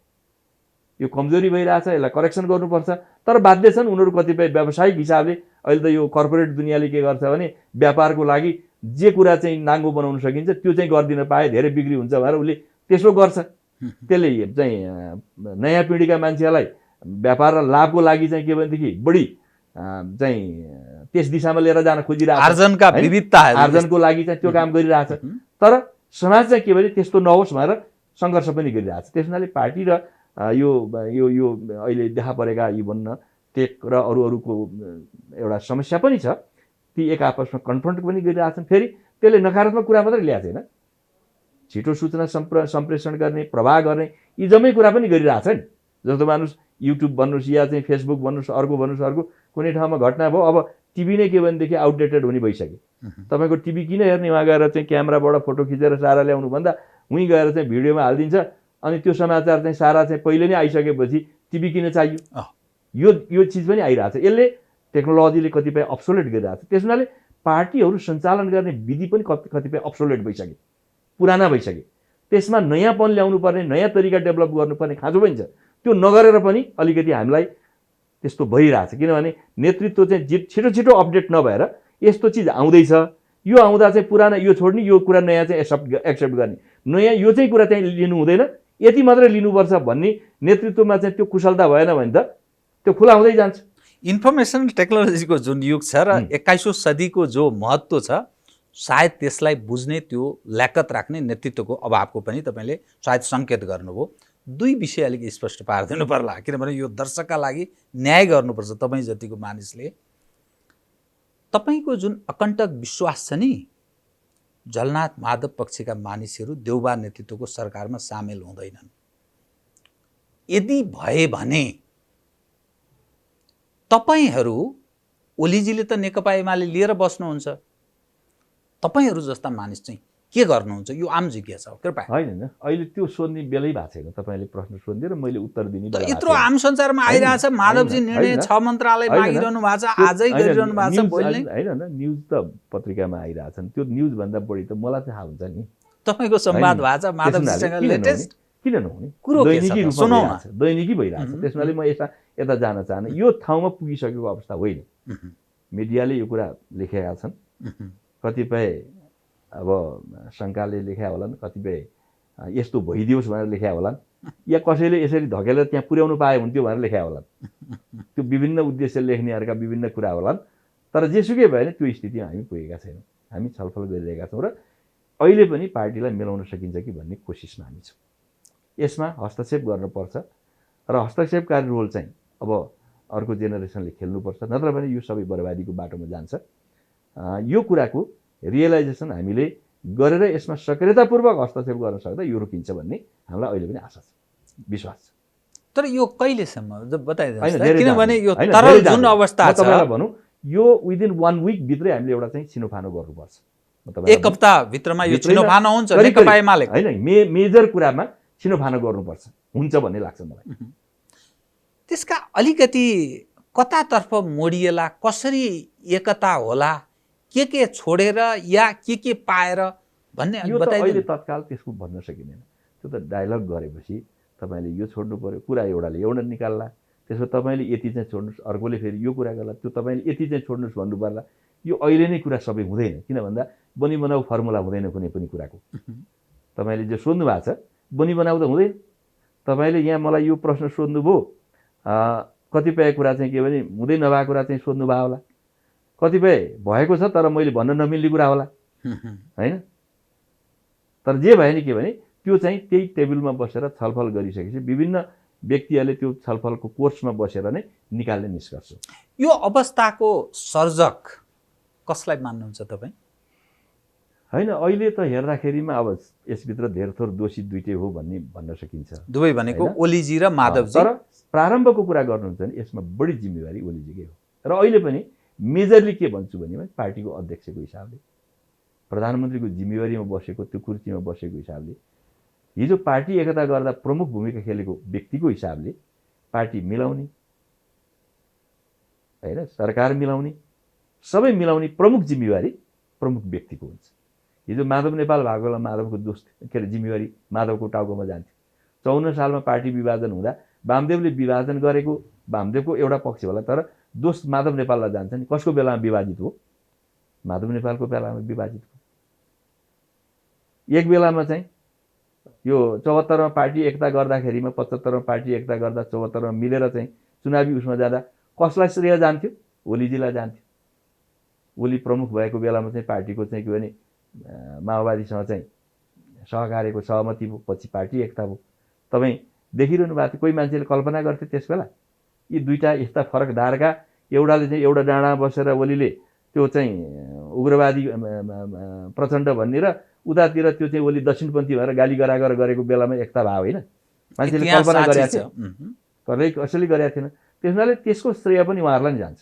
यो कमजोरी भइरहेछ, यसलाई करेक्सन गर्नुपर्छ। तर बाध्य छन् उनीहरू कतिपय व्यावसायिक हिसाबले। अहिले त यो कर्पोरेट दुनियाँले के गर्छ भने व्यापारको लागि जे कुरा चाहिँ नाङ्गो बनाउन सकिन्छ त्यो चाहिँ गरिदिन पाए धेरै बिक्री हुन्छ भनेर उसले त्यसो गर्छ। त्यसले चाहिँ नयाँ पिँढीका मान्छेलाई व्यापार र लाभको लागि चाहिँ के भनेदेखि बढी चाहिँ त्यस दिशामा लिएर जान खोजिरहेको, आर्जनको लागि चाहिँ त्यो काम गरिरहेछ। तर समाज चाहिँ के भने त्यस्तो नहोस् भनेर सङ्घर्ष पनि गरिरहेछ। त्यस हुनाले पार्टी र यो यो यो अहिले देखा परेका यी भन्न टेक र अरूको एउटा समस्या पनि छ। ती एक आपसमा कन्फ्रन्ट पनि गरिरहेछन्। फेरि त्यसले नकारात्मक कुरा मात्रै ल्याएको छैन, छिटो सूचना सम्प्रेषण गर्ने, प्रवाह गर्ने, यी जम्मै कुरा पनि गरिरहेछ नि। जस्तो मानुस युट्युब भन्नुहोस् या चाहिँ फेसबुक भन्नुहोस्, अर्को भन्नुहोस्, अर्को कुनै ठाउँमा घटना भयो, अब टिभी नै के भनेदेखि आउटडेटेड हुने भइसक्यो। तपाईँको टिभी किन हेर्ने, उहाँ गएर चाहिँ क्यामेराबाट फोटो खिचेर सारा ल्याउनुभन्दा उहीँ गएर चाहिँ भिडियोमा हालिदिन्छ। अनि त्यो समाचार चाहिँ सारा चाहिँ पहिले नै आइसकेपछि टिभी किन चाहियो? यो चिज पनि आइरहेछ। यसले टेक्नोलोजीले कतिपय अब्सोलेट गरिरहेछ। त्यस हुनाले पार्टीहरू सञ्चालन गर्ने विधि पनि कतिपय अब्सोलेट भइसके, पुराना भइसके। त्यसमा नयाँपन ल्याउनु पर्ने, नयाँ तरिका डेभलप गर्नुपर्ने खाँचो पनि छ। त्यो नगरेर पनि अलिकति हामीलाई त्यस्तो भइरहेछ। किनभने नेतृत्व चाहिँ छिटो छिटो अपडेट नभएर यस्तो चिज आउँदैछ, यो आउँदा चाहिँ पुराना यो छोड्ने, यो कुरा नयाँ चाहिँ एक्सेप्ट गर्ने, नयाँ यो चाहिँ कुरा चाहिँ लिनु हुँदैन, यति मात्रै लिनुपर्छ भन्ने नेतृत्वमा चाहिँ त्यो कुशलता भएन भने त त्यो खुला हुँदै जान्छ। इन्फर्मेसन टेक्नोलोजीको जुन युग छ र 21औं सदीको जो महत्त्व छ, सायद त्यसलाई बुझ्ने, त्यो ल्याकत राख्ने नेतृत्वको अभावको पनि तपाईँले सायद सङ्केत गर्नुभयो। दुई विषय अलिक स्पष्ट पारिदिनु पर्ला, किनभने यो दर्शकका लागि न्याय गर्नुपर्छ। तपाईँ जतिको मानिसले तपाईँको जुन अकण्टक विश्वास छ नि, झलनाथ माधव पक्षका मानिसहरू देउबा नेतृत्वको सरकारमा सामेल हुँदैनन्। यदि भए भने तपाईहरू ओलीजीले त नेकपा एमाले लिएर बस्नुहुन्छ, तपाईहरू जस्ता मानिस चाहिँ के गर्नुहुन्छ? यो आम जिज्ञासा हो कृपया। होइन अहिले त्यो सोध्ने बेलै भएको छैन। तपाईँले प्रश्न सोध्दै र मैले उत्तर दिने बेला यत्रो आम सञ्चारमा आइरहेछ, माधवजी निर्णय 6 मन्त्रालय मागिरहनु भएको छ, आजै गरिरहनु भएको छ, बोल्ने होइन न्युज त पत्रिकामा आइरहेछन्। त्यो न्युजभन्दा बढी त मलाई चाहिँ थाहा हुन्छ नि। तपाईँको संवाद भएको छ माधवजीसँग लेटेस्ट? किन नहुने? कुरो के छ दैनिकी त? रूपमा सुनौ न। भइरहेछ, दैनिकी भइरहेछ। त्यसमाले म यता जान चाहन्न। यो ठाउँमा पुगिसकेको अवस्था होइन। मिडियाले यो कुरा लेखेका छन्, कतिपय अब शङ्काले लेख्या होलान्, कतिपय यस्तो भइदियोस् भनेर लेख्या होलान्, या कसैले यसरी धकेलेर त्यहाँ पुर्याउनु पाए हुन्थ्यो भनेर लेख्या होलान्। त्यो विभिन्न उद्देश्य लेख्नेहरूका विभिन्न कुरा होलान्। तर जेसुकै भए पनि त्यो स्थितिमा हामी पुगेका छैनौँ। हामी छलफल गरिरहेका छौँ र अहिले पनि पार्टीलाई मिलाउन सकिन्छ कि भन्ने कोसिसमा हामी छौँ। यसमा हस्तक्षेप गर्नुपर्छ र हस्तक्षेपकारी रोल चाहिँ अब अर्को जेनेरेसनले खेल्नुपर्छ, नत्र भने यो सबै बर्बादीको बाटोमा जान्छ। यो कुराको रियलाइजेसन हामीले गरेर यसमा सक्रियतापूर्वक हस्तक्षेप गर्न सक्दा यो रोकिन्छ भन्ने हामीलाई अहिले पनि आशा छ, विश्वास छ। तर यो कहिलेसम्म बताइदिनुहोस् होइन, त, धेरै किनभने जाँदैन। यो होइन, तरल धेरै जुन जाँदैन। अवस्था म छ, तपाईँलाई भनौँ यो विदिन 1 विक भित्रै हामीले एउटा चाहिँ छिनोफानो गर्नुपर्छ। म तपाईँलाई एक हप्ता भित्रमा यो छिनोफानो हुन्छ नेकपा एमालेको? होइन, मेजर कुरामा छिनोफानो गर्नुपर्छ, हुन्छ भन्ने लाग्छ मलाई। त्यसका अलिकति कतातर्फ मोडिएला, कसरी एकता होला, के छोडेर या के पाएर भन्ने यो त अहिले बताइदिनु। तत्काल त्यसको भन्न सकिँदैन। त्यो त डायलग गरेपछि तपाईँले यो छोड्नु पर्यो, कुरा एउटाले एउटा निकाल्ला, त्यसमा तपाईँले यति चाहिँ छोड्नुहोस्, अर्कोले फेरि यो कुरा गर्ला, त्यो तपाईँले यति चाहिँ छोड्नुहोस् भन्नु पर्ला। यो अहिले नै कुरा सबै हुँदैन, किन भन्दा बनी बनाऊ फर्मुला हुँदैन कुनै पनि कुराको। तपाईँले जो सोध्नु भएको छ बनी बनाऊ त हुँदैन। तपाईँले यहाँ मलाई यो प्रश्न सोध्नुभयो, कतिपय कुरा चाहिँ के भने हुँदै नभएको कुरा चाहिँ सोध्नुभयो होला, कतिपय भएको छ तर मैले भन्न नमिल्ने कुरा होला, होइन? तर जे भयो नि के भने त्यो चाहिँ त्यही टेबलमा बसेर छलफल गरिसकेपछि विभिन्न व्यक्तिहरूले त्यो छलफलको कोर्समा बसेर नै निकाल्ने निष्कर्ष। यो अवस्थाको सर्जक कसलाई मान्नुहुन्छ तपाईँ? होइन, अहिले त हेर्दाखेरिमा अब यसभित्र धेर थोर दोषी दुइटै हो भन्न सकिन्छ। दुवै भनेको ओलीजी र माधवजी। तर प्रारम्भको कुरा गर्नुहुन्छ भने यसमा बढी जिम्मेवारी ओलीजीकै हो। र अहिले पनि मेजरली के भन्छु भने पार्टीको अध्यक्षको हिसाबले, प्रधानमन्त्रीको जिम्मेवारीमा बसेको, त्यो कुर्सीमा बसेको हिसाबले, हिजो पार्टी एकता गर्दा प्रमुख भूमिका खेलेको व्यक्तिको हिसाबले पार्टी मिलाउने, होइन, सरकार मिलाउने, सबै मिलाउने प्रमुख जिम्मेवारी प्रमुख व्यक्तिको हुन्छ। हिजो माधव नेपाल भएको बेला माधवको दोष के अरे जिम्मेवारी माधवको टाउकोमा जान्थ्यो। 54 सालमा पार्टी विभाजन हुँदा वामदेवले विभाजन गरेको वामदेवको एउटा पक्ष होला, तर दोष माधव नेपाललाई जान्छ नि। कसको बेलामा विभाजित हो? माधव नेपालको बेलामा विभाजित हो। एक बेलामा चाहिँ यो 74 मा पार्टी एकता गर्दाखेरिमा 75 मा पार्टी एकता गर्दा 74 मा मिलेर चाहिँ चुनावी उसमा जाँदा कसलाई श्रेय जान्थ्यो? ओलीजीलाई जान्थ्यो। ओली प्रमुख भएको बेलामा चाहिँ पार्टीको चाहिँ के भने माओवादीसँग चाहिँ सहकार्यको सहमति भयो, पछि पार्टी एकता भयो। तपाईँ देखिरहनु भएको थियो, कोही मान्छेले कल्पना गर्थे त्यस बेला यी दुईटा यस्ता फरक धारका, एउटाले चाहिँ एउटा डाँडामा बसेर ओलीले त्यो चाहिँ उग्रवादी प्रचण्ड भन्ने र उतातिर त्यो चाहिँ ओली दक्षिणपन्थी भएर गाली गरागर गरेको बेलामा एकता भयो, होइन? मान्छेले कल्पना गरेका थिए, कसैले कसैले गरेका थिएन। त्यसमाले त्यसको श्रेय पनि उहाँहरूलाई नै जान्छ।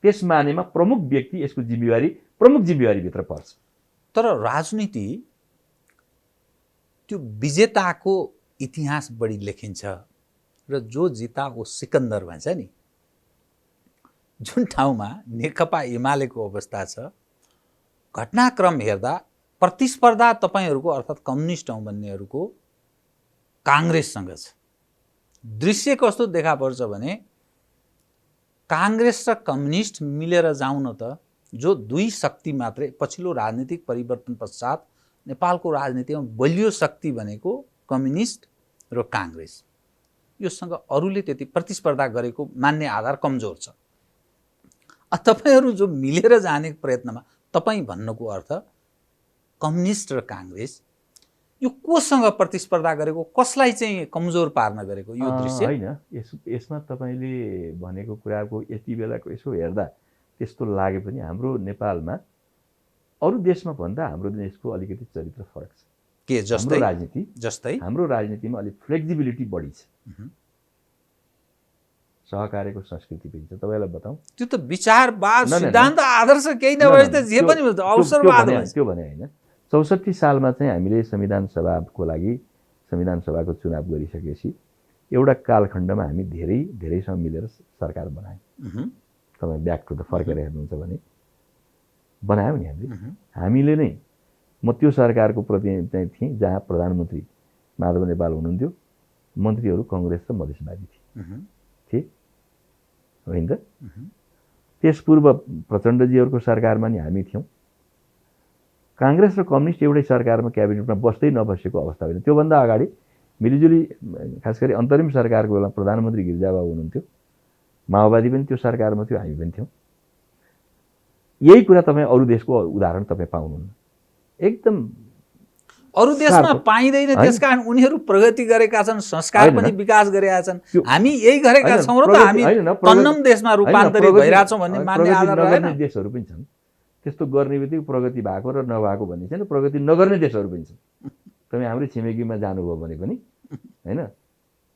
त्यस मानेमा प्रमुख व्यक्ति यसको जिम्मेवारी प्रमुख जिम्मेवारीभित्र पर्छ। तर राजनीति त्यो विजेताको इतिहास बढी लेखिन्छ र जो जिता वो सिकन्दर भन्छ नि। जुन ठाउँमा नेकपा एमालेको अवस्था छ, घटनाक्रम हेर्दा प्रतिस्पर्धा तपाईहरूको अर्थात् कम्युनिस्ट हौँ भन्नेहरूको काङ्ग्रेससँग छ। दृश्य कस्तो देखा पर्छ भने काङ्ग्रेस र कम्युनिस्ट मिलेर जाउन त जो दुई शक्ति मात्रै पछिल्लो राजनीतिक परिवर्तन पश्चात नेपालको राजनीतिमा बलियो शक्ति भनेको कम्युनिस्ट र काङ्ग्रेस। योसँग अरूले त्यति प्रतिस्पर्धा गरेको मान्ने आधार कमजोर छ। तपाईहरू जो मिलेर जाने प्रयत्नमा तपाईँ भन्नुको अर्थ कम्युनिस्ट र काङ्ग्रेस यो कोसँग प्रतिस्पर्धा गरेको, कसलाई चाहिँ कमजोर पार्न गरेको यो दृश्य होइन? यसमा तपाईँले भनेको कुराको यति बेलाको यसो हेर्दा त्यस्तो लागे पनि हाम्रो नेपालमा अरू देशमा भन्दा हाम्रो देशको अलिकति चरित्र फरक छ। के जस्तै? हाम्रो राजनीति जस्तै हाम्रो राजनीतिमा अलिक फ्लेक्सिबिलिटी बढी छ। सहकार्यको संस्कृति पनि छ। तपाईँलाई बताउँ, त्यो त विचारवाद न, न, न। सिद्धान्त आदर्श केही नभए त जे पनि हुन्छ, अवसरवाद भन्छ। त्यो भने होइन। 64 सालमा चाहिँ हामीले संविधान सभाको लागि संविधान सभाको चुनाव गरिसकेपछि एउटा कालखण्डमा हामी धेरैसँग मिलेर सरकार बनायौँ। तपाईँ ब्याक टु द फर्केर हेर्नुहुन्छ भने बनायौँ नि हामीले नै। म त्यो सरकारको प्रतिनिधि चाहिँ थिएँ जहाँ प्रधानमन्त्री माधव नेपाल हुनुहुन्थ्यो, मन्त्रीहरू कङ्ग्रेस र मधेसवादी थिए होइन त। त्यस पूर्व प्रचण्डजीहरूको सरकारमा नि हामी थियौँ। काङ्ग्रेस र कम्युनिस्ट एउटै सरकारमा क्याबिनेटमा बस्दै नबसेको अवस्था होइन। त्योभन्दा अगाडि मिलिजुली खास गरी अन्तरिम सरकारको बेला प्रधानमन्त्री गिरिजाबाबु हुनुहुन्थ्यो, माओवादी पनि त्यो सरकारमा थियो, हामी पनि थियौँ। यही कुरा तपाईँ अरू देशको उदाहरण तपाईँ पाउनुहुन्न। एकदम अरू देशमा पाइँदैन, त्यसकारण उनीहरू प्रगति गरेका छन्, संस्कार पनि विकास गरेका छन्। हामी यही गरेका छौँ र त हामी तन्नम देशमा रूपान्तरित भइरहेछौँ भन्ने मान्ने आधार रहेन। देशहरू पनि छन् त्यस्तो गर्ने बित्तिकै प्रगति भएको र नभएको भन्ने छैन, प्रगति नगर्ने देशहरू पनि छन्। तपाईँ हाम्रै छिमेकीमा जानुभयो भने पनि होइन,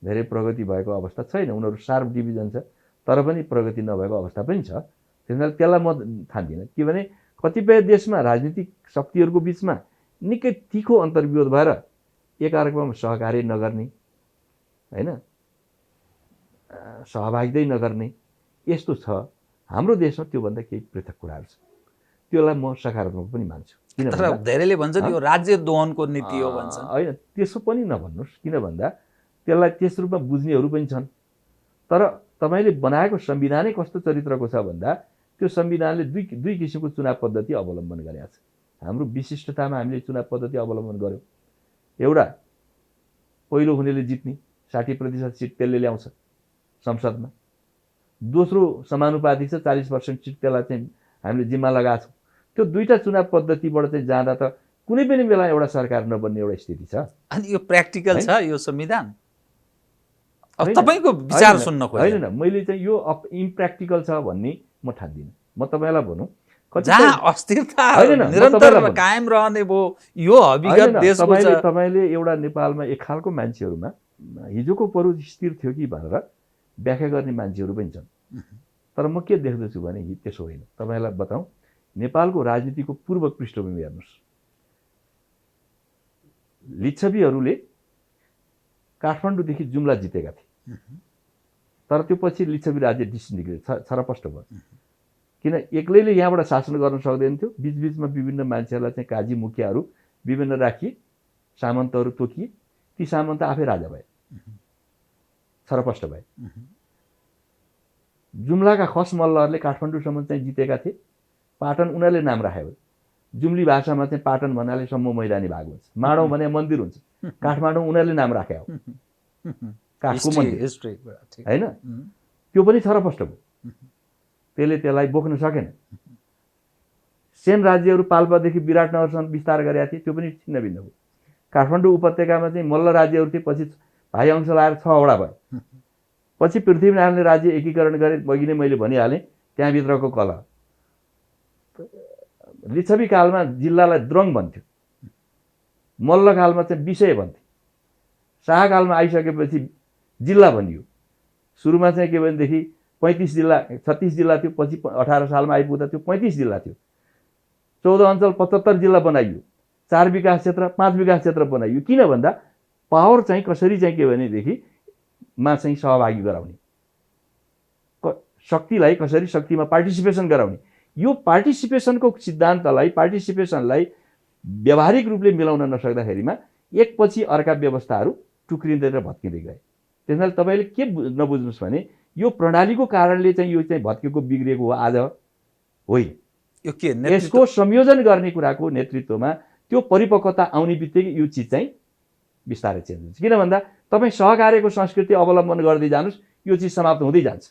धेरै प्रगति भएको अवस्था छैन, उनीहरू सार्प डिभिजन छ तर पनि प्रगति नभएको अवस्था पनि छ। त्यसैले त्यसलाई म ठान्दिनँ, किनभने कतिपय देशमा राजनीतिक शक्तिहरूको बिचमा निकै तिखो अन्तर्विरोध भएर एकअर्कामा सहकार्य नगर्ने होइन, सहभागिता नगर्ने यस्तो छ। हाम्रो देशमा त्योभन्दा केही पृथक कुराहरू छ, त्यसलाई म सकारात्मक पनि मान्छु। किन तर धेरैले भन्छन् यो राज्य दोहनको नीति हो भन्छन्। होइन, त्यसो पनि नभन्नुहोस्। किन भन्दा त्यसलाई त्यस रूपमा बुझ्नेहरू पनि छन्। तर तपाईँले बनाएको संविधानै कस्तो चरित्रको छ भन्दा त्यो संविधानले दुई किसिमको चुनाव पद्धति अवलम्बन गरेको छ। हाम्रो विशिष्टतामा हामीले चुनाव पद्धति अवलम्बन गर्यौँ। एउटा, पहिलो हुनेले जित्ने 60% सिट त्यसले ल्याउँछ संसदमा। दोस्रो समानुपातिक छ, 40% सिट त्यसलाई चाहिँ हामीले जिम्मा लगाएको छौँ। त्यो दुईटा चुनाव पद्धतिबाट चाहिँ जाँदा त कुनै पनि बेला एउटा सरकार नबन्ने एउटा स्थिति छ। अनि यो प्र्याक्टिकल छ यो संविधान? अब तपाईँको विचार सुन्न खोजेँ। होइन, मैले चाहिँ यो इम्प्र्याक्टिकल छ भन्ने म ठान्दिनँ। म तपाईँलाई भनौँ, जहाँ अस्थिरता निरन्तर कायम रहने भयो, यो हविगत देशको छ। तपाईँले एउटा नेपालमा एक खालको मान्छेहरूमा हिजोको परिस्थिति थियो कि भनेर व्याख्या गर्ने मान्छेहरू पनि छन्। तर म के देख्दछु भने त्यसो होइन। तपाईँलाई बताउँ, नेपालको राजनीतिको पूर्व पृष्ठभूमि हेर्नुहोस्। लिच्छवीहरूले काठमाडौँदेखि जुम्ला जितेका थिए, तर त्यो पछि लिच्छवी राज्य डिसइन्टिग्रेट छरपष्ट भयो। किन एक्लैले यहाँबाट शासन गर्न सक्दैन थियो, बिचबिचमा विभिन्न मान्छेहरूलाई चाहिँ काजी मुखियाहरू विभिन्न राखिए, सामन्तहरू तोकिए, ती सामन्त आफै राजा भए, छरपष्ट भए। जुम्लाका खस मल्लहरूले काठमाडौँसम्म चाहिँ जितेका थिए, पाटन उनीहरूले नाम राख्यो। जुम्ली भाषामा चाहिँ पाटन भन्नाले सम्म मैदानी भाग हुन्छ, माडौँ भने मन्दिर हुन्छ। काठमाडौँ उनीहरूले नाम राख्यो, काठको मन्दिर होइन। त्यो पनि छरपष्ट भयो, त्यसले त्यसलाई बोक्न सकेन। सेन राज्यहरू पाल्पादेखि विराटनगरसम्म विस्तार गरेका थिए, त्यो पनि छिन्न भिन्न भयो। काठमाडौँ उपत्यकामा चाहिँ मल्ल राज्यहरू थिए, पछि भाइ अंश लाएर 6 वटा भयो। पछि पृथ्वीनारायणले राज्य एकीकरण गरे, अघि नै मैले भनिहालेँ त्यहाँभित्रको कला। लिच्छवी कालमा जिल्लालाई द्रङ भन्थ्यो, मल्ल कालमा चाहिँ विषय भन्थ्यो, शाहकालमा आइसकेपछि जिल्ला भनियो। सुरुमा चाहिँ के भनेदेखि 36 जिल्ला थियो, पछि 18 सालमा आइपुग्दा त्यो 35 जिल्ला थियो। 14 अञ्चल 75 जिल्ला बनाइयो, 4 विकास क्षेत्र 5 विकास क्षेत्र बनाइयो। किन भन्दा पावर चाहिँ कसरी चाहिँ के भनेदेखि मा चाहिँ सहभागी गराउने, शक्तिलाई कसरी शक्तिमा पार्टिसिपेसन गराउने। यो पार्टिसिपेसनको सिद्धान्तलाई, पार्टिसिपेसनलाई व्यावहारिक रूपले मिलाउन नसक्दाखेरिमा एकपछि अर्का व्यवस्थाहरू टुक्रिँदै र भत्किँदै गए। त्यसैले तपाईँले के नबुझ्नुहोस् भने यो प्रणालीको कारणले चाहिँ यो चाहिँ भत्केको बिग्रिएको हो आज होइन। यो के यसको संयोजन गर्ने कुराको नेतृत्वमा त्यो परिपक्वता आउने बित्तिकै यो चिज चाहिँ बिस्तारै चेन्ज हुन्छ। किन भन्दा तपाईँ सहकार्यको संस्कृति अवलम्बन गर्दै जानुहोस्, यो चिज समाप्त हुँदै जान्छ।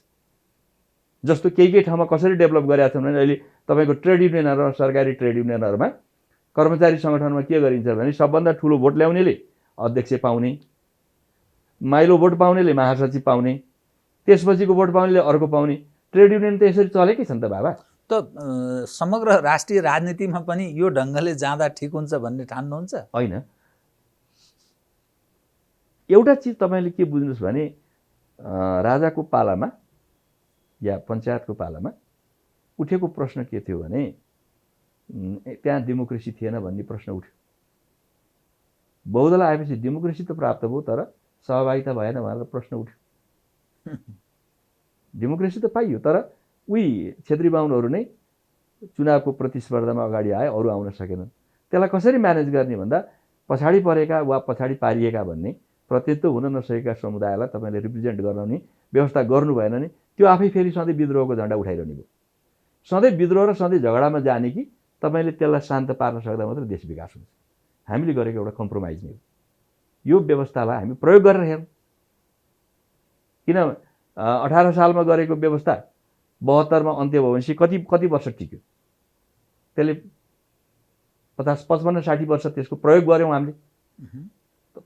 जस्तो केही ठाउँमा कसरी डेभलप गरेका छन् भने अहिले तपाईँको ट्रेड युनियनहरू, सरकारी ट्रेड युनियनहरूमा कर्मचारी सङ्गठनमा के गरिन्छ भने सबभन्दा ठुलो भोट ल्याउनेले अध्यक्ष पाउने, माइलो भोट पाउनेले महासचिव पाउने, त्यसपछिको भोट पाउनेले अर्को पाउने। ट्रेड युनियन त यसरी चलेकै छ नि त बाबा। त समग्र राष्ट्रिय राजनीतिमा पनि यो ढङ्गले जाँदा ठिक हुन्छ भन्ने ठान्नुहुन्छ? होइन, एउटा चिज तपाईँले के बुझ्नुहोस् भने राजाको पालामा या पञ्चायतको पालामा उठेको प्रश्न के थियो भने त्यहाँ डेमोक्रेसी थिएन भन्ने प्रश्न उठ्यो। बहुदल आएपछि डेमोक्रेसी त प्राप्त भयो, तर सहभागिता भएन भनेर प्रश्न उठ्यो। डेमोक्रेसी त पाइयो, तर उही क्षेत्री बाहुनहरू नै चुनावको प्रतिस्पर्धामा अगाडि आए, अरू आउन सकेनन्। त्यसलाई कसरी म्यानेज गर्ने भन्दा पछाडि परेका वा पछाडि पारिएका भन्ने प्रतिनिधित्व हुन नसकेका समुदायलाई तपाईँले रिप्रेजेन्ट गराउने व्यवस्था गर्नु भएन नि त्यो आफै फेरि सधैँ विद्रोहको झन्डा उठाइरहने भयो। सधैँ विद्रोह र सधैँ झगडामा जाने कि तपाईँले त्यसलाई शान्त पार्न सक्दा मात्र देश विकास हुन्छ। हामीले गरेको एउटा कम्प्रोमाइज नै हो। यो व्यवस्थालाई हामी प्रयोग गरेर हेरौँ। किन 18 सालमा गरेको व्यवस्था 72 मा अन्त्य भयो भनेपछि कति वर्ष टिक्यो? त्यसले 50, 55, 60 वर्ष त्यसको प्रयोग गऱ्यौँ हामीले।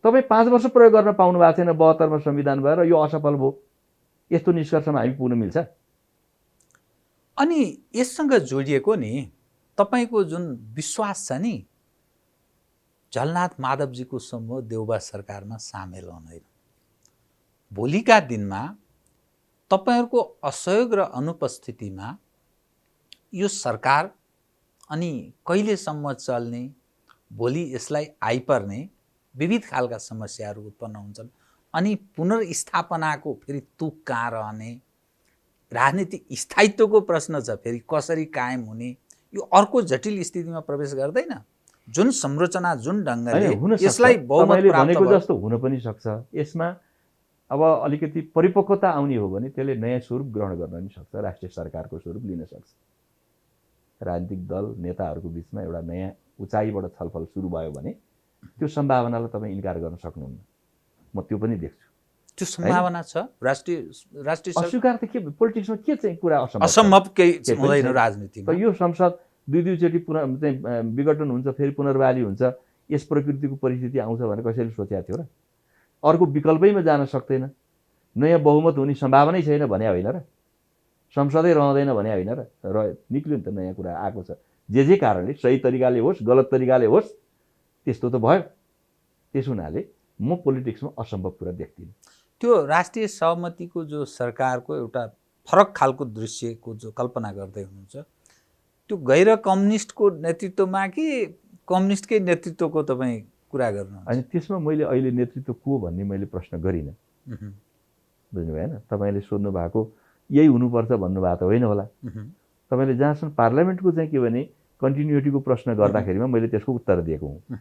तपाईँ 5 वर्ष प्रयोग गर्न पाउनु भएको छैन, 72 मा संविधान भएर यो असफल भयो। यस्तो निष्कर्षमा हामी पुग्न मिल्छ? अनि यससँग जोडिएको नि तपाईँको जुन विश्वास छ नि, झलनाथ माधवजीको समूह देउबा सरकारमा सामेल हुँदैन। भोलिका दिनमा तपाईँहरूको असहयोग र अनुपस्थितिमा यो सरकार अनि कहिलेसम्म चल्ने, भोलि यसलाई आइपर्ने विविध खालका समस्याहरू उत्पन्न हुन्छन्। अनि पुनर्स्थापनाको फेरि तुक कहाँ रहने, राजनीतिक स्थायित्वको प्रश्न छ, फेरि कसरी कायम हुने, यो अर्को जटिल स्थितिमा प्रवेश गर्दैन। जुन संरचना जुन ढङ्गले यसलाई बहुमत प्राप्त भनेको जस्तो हुन पनि सक्छ। यसमा अब अलिकति परिपक्वता आउने हो भने त्यसले नयाँ स्वरूप ग्रहण गर्न पनि सक्छ, राष्ट्रिय सरकारको स्वरूप लिन सक्छ। राजनीतिक दल नेताहरूको बिचमा एउटा नयाँ उचाइबाट छलफल सुरु भयो भने त्यो सम्भावनालाई तपाईँ इन्कार गर्न सक्नुहुन्न। म त्यो पनि देख्छु। त्यो सम्भावना छ। राष्ट्रिय अस्वीकार त के पोलिटिक्समा के चाहिँ कुरा असम्भव केही हुँदैन राजनीतिमा। यो संसद दुई चोटि विघटन हुन्छ, फेरि पुनर्बहाली हुन्छ, यस प्रकृतिको परिस्थिति आउँछ भनेर कसैले सोचेको थियो र? अर्को विकल्पैमा जान सक्दैन। नयाँ बहुमत हुने सम्भावनै छैन भने होइन र? संसदै रहँदैन भने होइन र? निक्ल्यो नि त, नयाँ कुरा आएको छ। जे कारणले, सही तरिकाले होस् गलत तरिकाले होस्, त्यस्तो त भयो। त्यस हुनाले म पोलिटिक्समा असम्भव कुरा देख्दिनँ। त्यो राष्ट्रिय सहमतिको जो सरकारको एउटा फरक खालको दृश्यको जो कल्पना गर्दै हुनुहुन्छ, त्यो गैर कम्युनिस्टको नेतृत्वमा कि कम्युनिस्टकै नेतृत्वको तपाईँ कुरा गर्नुहुन्छ? अनि त्यसमा मैले अहिले नेतृत्व को भन्ने मैले प्रश्न गरिनँ। बुझ्नु भएन? तपाईँले सोध्नु भएको यही हुनुपर्छ भन्नुभएको त होइन होला। तपाईँले जहाँसम्म पार्लियामेन्टको चाहिँ के भने कन्टिन्युटीको प्रश्न गर्दाखेरिमा मैले त्यसको उत्तर दिएको हुँ।